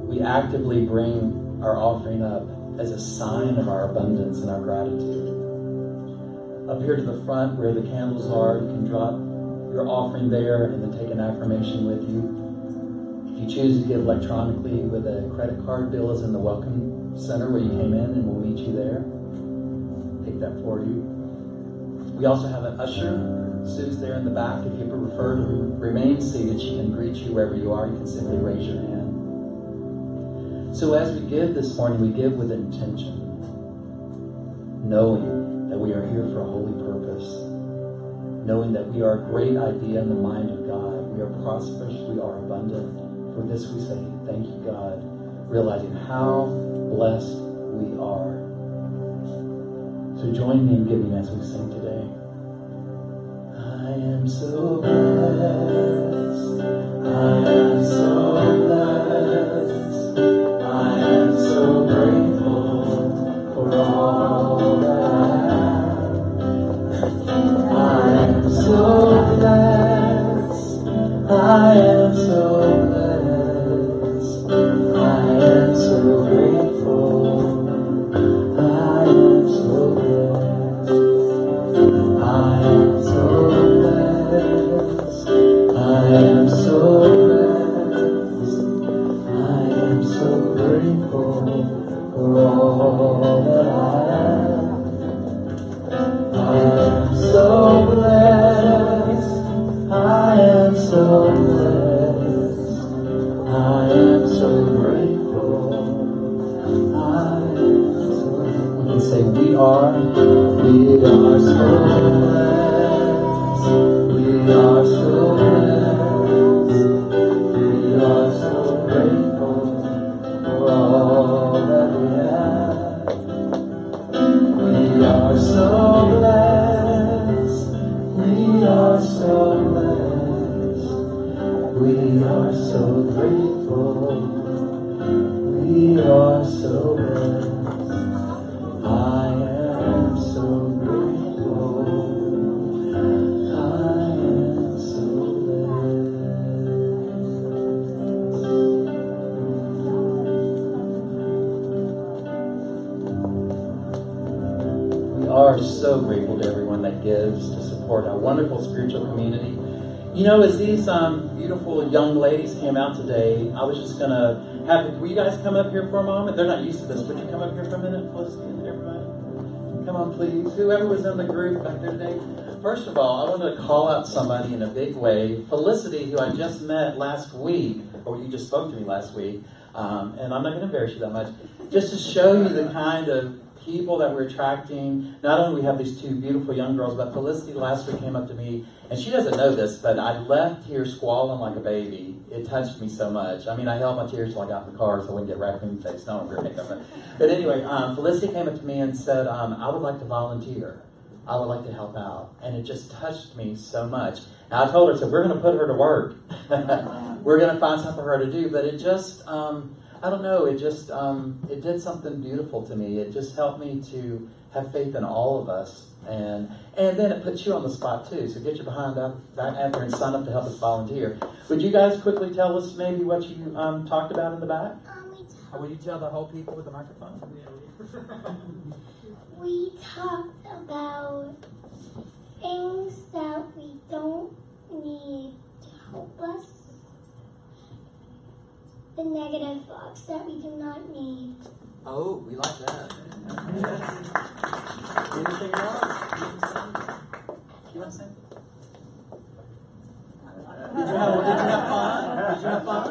We actively bring our offering up as a sign of our abundance and our gratitude. Up here to the front where the candles are, you can drop your offering there and then take an affirmation with you. If you choose to give electronically with a credit card, bill is in the Welcome Center where you came in, and we'll meet you there. Take that for you. We also have an usher. Sue's there in the back. If you prefer to remain seated, she can greet you wherever you are. You can simply raise your hand. So as we give this morning, we give with intention, knowing that we are here for a holy purpose, knowing that we are a great idea in the mind of God. We are prosperous. We are abundant. For this we say, thank you, God, realizing how blessed we are. So join me in giving as we sing today. I am so blessed. I am so blessed. I am so grateful for all that I have. I am so blessed. I am so blessed. I am so grateful. I am so blessed. I am so blessed. I am so blessed. I am so grateful for all that I am so blessed. I am so blessed. everyone that gives to support our wonderful spiritual community. You know, as these beautiful young ladies came out today, I was just going to will you guys come up here for a moment? They're not used to this. Would you come up here for a minute, Felicity, and everybody? Come on, please. Whoever was in the group back there today. First of all, I wanted to call out somebody in a big way. Felicity, who I just met last week, or you just spoke to me last week, and I'm not going to embarrass you that much, just to show you the kind of people that we're attracting. Not only we have these two beautiful young girls, but Felicity last week came up to me, and she doesn't know this, but I left here squalling like a baby. It touched me so much. I mean, I held my tears till I got in the car so I wouldn't get raccoon face. No, I'm great. But anyway, Felicity came up to me and said, I would like to volunteer. I would like to help out. And it just touched me so much. And I told her, so we're going to put her to work. We're going to find something for her to do. But it just, I don't know, it just, it did something beautiful to me. It just helped me to have faith in all of us. And then it puts you on the spot too. So get your behind up back after and sign up to help us volunteer. Would you guys quickly tell us maybe what you talked about in the back? Or will you tell the whole people with the microphone? We talked about things that we don't need to help us. The negative thoughts that we do not need. Oh, we like that. Anything else? You want to say? Did you have fun? Did you have fun?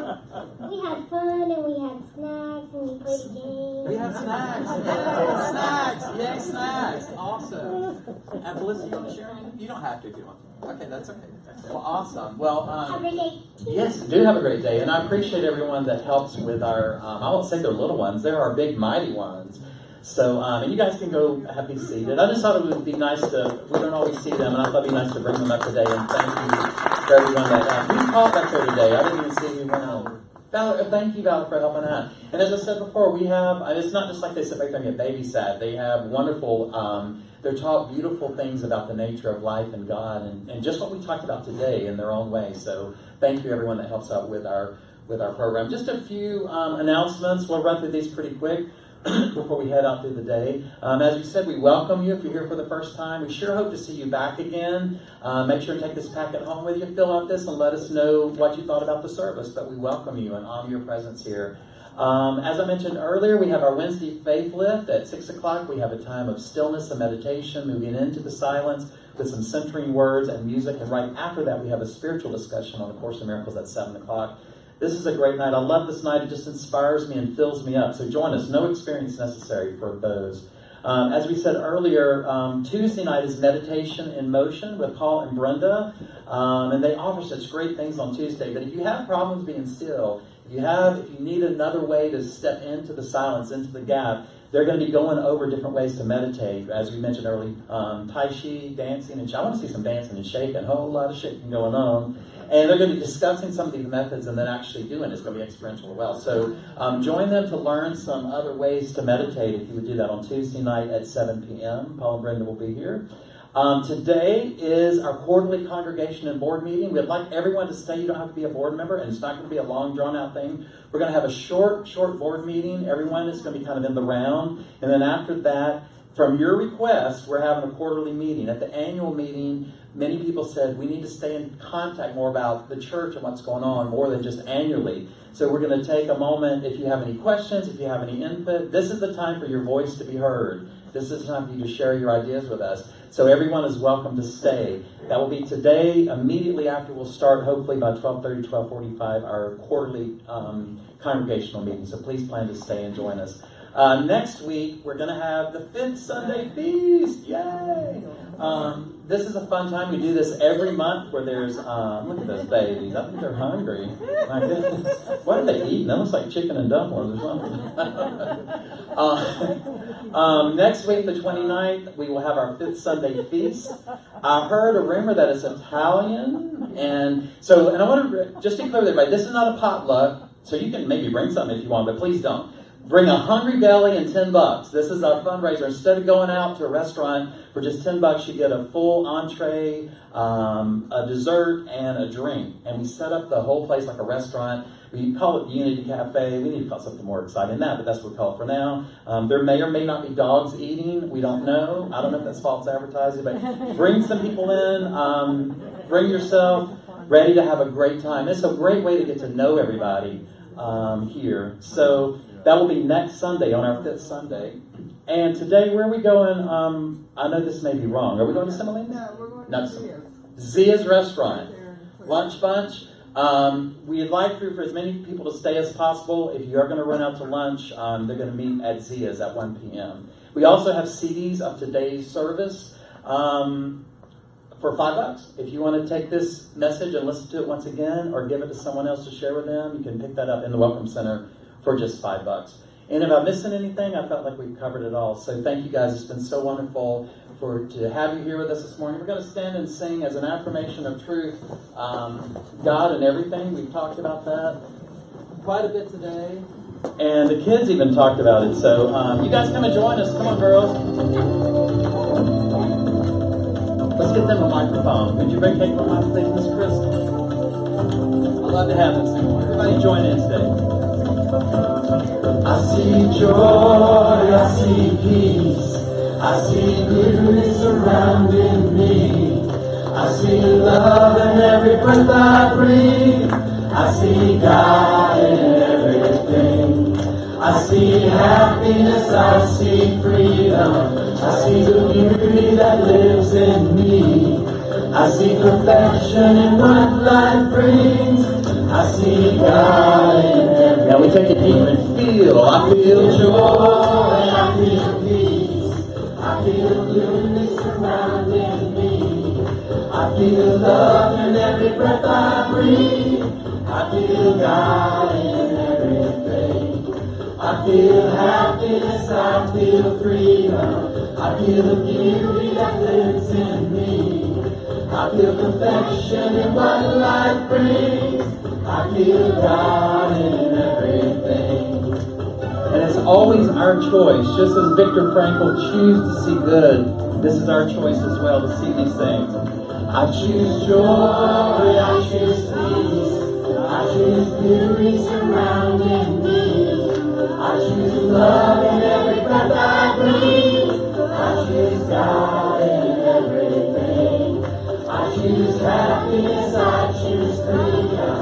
We had fun and we had snacks and we played a game. We had snacks. Yay, snacks. Yay, snacks. Awesome. And Felicity, you want to share anything? You don't have to if you want to. Okay, that's okay. Well, awesome. Well, Have a great day. yes, do have a great day. And I appreciate everyone that helps with our, I won't say they're little ones. They're our big, mighty ones. So, and you guys can go be seated. I just thought it would be nice to, we don't always see them, and I thought it would be nice to bring them up today. And thank you for everyone that, who called back there today? I didn't even see who went out. Valor, thank you, Valor, for helping out. And as I said before, we have, it's not just like they sit back there and get babysat. They have wonderful, they're taught beautiful things about the nature of life and God, and just what we talked about today in their own way. So thank you, everyone that helps out with our program. Just a few announcements. We'll run through these pretty quick before we head out through the day. As we said, we welcome you if you're here for the first time. We sure hope to see you back again. Make sure to take this packet home with you. Fill out this and let us know what you thought about the service. But we welcome you and honor your presence here. As I mentioned earlier, we have our Wednesday Faith Lift at 6 o'clock. We have a time of stillness and meditation, moving into the silence with some centering words and music. And right after that, we have a spiritual discussion on the Course in Miracles at 7 o'clock. This is a great night. I love this night. It just inspires me and fills me up. So join us. No experience necessary for those. As we said earlier, Tuesday night is Meditation in Motion with Paul and Brenda. And they offer such great things on Tuesday. But if you have problems being still, if you need another way to step into the silence, into the gap, they're going to be going over different ways to meditate. As we mentioned earlier, Tai Chi, dancing, and I want to see some dancing and shaking. A whole lot of shaking going on. And they're going to be discussing some of these methods and then actually doing it. It's going to be experiential as well. So join them to learn some other ways to meditate if you would do that on Tuesday night at 7 p.m. Paul and Brenda will be here. Today is our quarterly congregation and board meeting. We'd like everyone to stay. You don't have to be a board member, and it's not going to be a long, drawn-out thing. We're going to have a short board meeting. Everyone is going to be kind of in the round. And then after that, from your request, we're having a quarterly meeting. At the annual meeting, many people said we need to stay in contact more about the church and what's going on, more than just annually. So we're going to take a moment. If you have any questions, if you have any input, this is the time for your voice to be heard. This is the time for you to share your ideas with us. So everyone is welcome to stay. That will be today. Immediately after, we'll start, hopefully by 12:30, 12:45, our quarterly congregational meeting. So please plan to stay and join us. Next week, we're going to have the 5th Sunday Feast. Yay! This is a fun time. We do this every month where there's, look at those babies. I think they're hungry. My goodness. What are they eating? That looks like chicken and dumplings or something. Next week, the 29th, we will have our 5th Sunday Feast. I heard a rumor that it's Italian. And I want to just be clear with everybody, this is not a potluck. So you can maybe bring something if you want, but please don't. Bring a hungry belly and $10. This is our fundraiser. Instead of going out to a restaurant for just $10, you get a full entree, a dessert, and a drink. And we set up the whole place like a restaurant. We call it the Unity Cafe. We need to call it something more exciting than that, but that's what we call it for now. There may or may not be dogs eating. We don't know. I don't know if that's false advertising, but bring some people in. Bring yourself ready to have a great time. It's a great way to get to know everybody here. So that will be next Sunday, on our 5th Sunday. And today, where are we going? I know this may be wrong. Are we going to Semolina? No, we're going Not to Zia's. Zia's Restaurant. Lunch bunch. We'd like for as many people to stay as possible. If you are going to run out to lunch, they're going to meet at Zia's at 1 p.m. We also have CDs of today's service for $5. If you want to take this message and listen to it once again, or give it to someone else to share with them, you can pick that up in the Welcome Center for just $5. And if I'm missing anything, I felt like we've covered it all. So thank you guys. It's been so wonderful to have you here with us this morning. We're going to stand and sing as an affirmation of truth. God and everything. We've talked about that quite a bit today. And the kids even talked about it. So you guys come and join us. Come on, girls. Let's get them a microphone. Would you bring Kate on my stage, Miss Chris? I'd love to have them sing one. Everybody join in today. I see joy, I see peace, I see goodness surrounding me. I see love in every breath I breathe. I see God in everything. I see happiness, I see freedom. I see the beauty that lives in me. I see perfection in what life brings. I see God in everything. Now we take it deep and feel. I feel joy, I feel peace. I feel goodness surrounding me. I feel love in every breath I breathe. I feel God in everything. I feel happiness, I feel freedom. I feel the beauty that lives in me. I feel perfection in what life brings. I feel God in everything. And it's always our choice. Just as Viktor Frankl choose to see good, this is our choice as well to see these things. I choose joy, I choose peace. I choose beauty surrounding me. I choose love in every breath I breathe. I choose God in everything. I choose happiness, I choose freedom.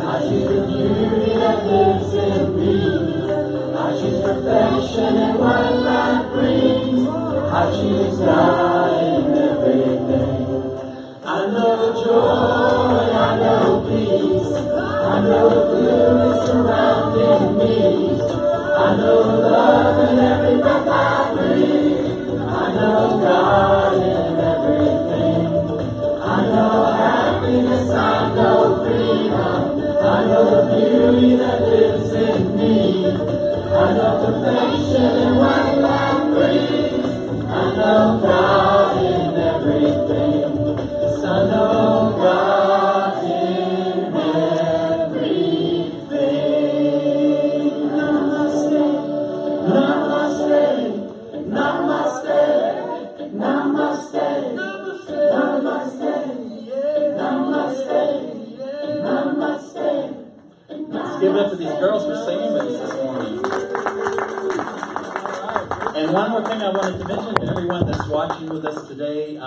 I choose the beauty that lives in me. I choose perfection in what life brings. I choose God in everything. I know joy, I know peace. I know the goodness surrounding me. I know love in every breath I breathe. I know God in everything. I know happiness, I know freedom. I know the beauty that lives in me. I know perfection in what life brings. I know God in everything. Yes, I know God in everything. Namaste, namaste, namaste, namaste, namaste, namaste, namaste. Let's give it up to these girls for singing with us this morning. And one more thing I wanted to mention to everyone that's watching with us today,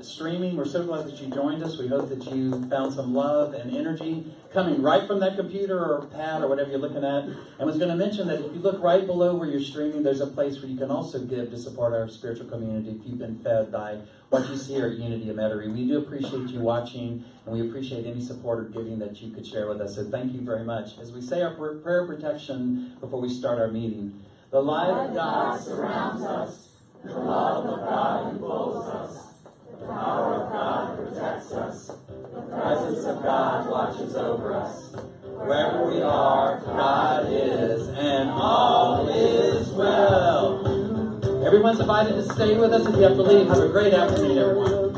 streaming, we're so glad that you joined us. We hope that you found some love and energy coming right from that computer or pad or whatever you're looking at. And was going to mention that if you look right below where you're streaming, there's a place where you can also give to support our spiritual community if you've been fed by what you see here at Unity of Metairie. We do appreciate you watching, and we appreciate any support or giving that you could share with us. So thank you very much. As we say our prayer of protection before we start our meeting, the light of God surrounds us. The love of God enfolds us. The power of God protects us. The presence of God watches over us. Wherever we are, God is, and all is well. Everyone's invited to stay with us. If you have to leave, have a great afternoon, everyone.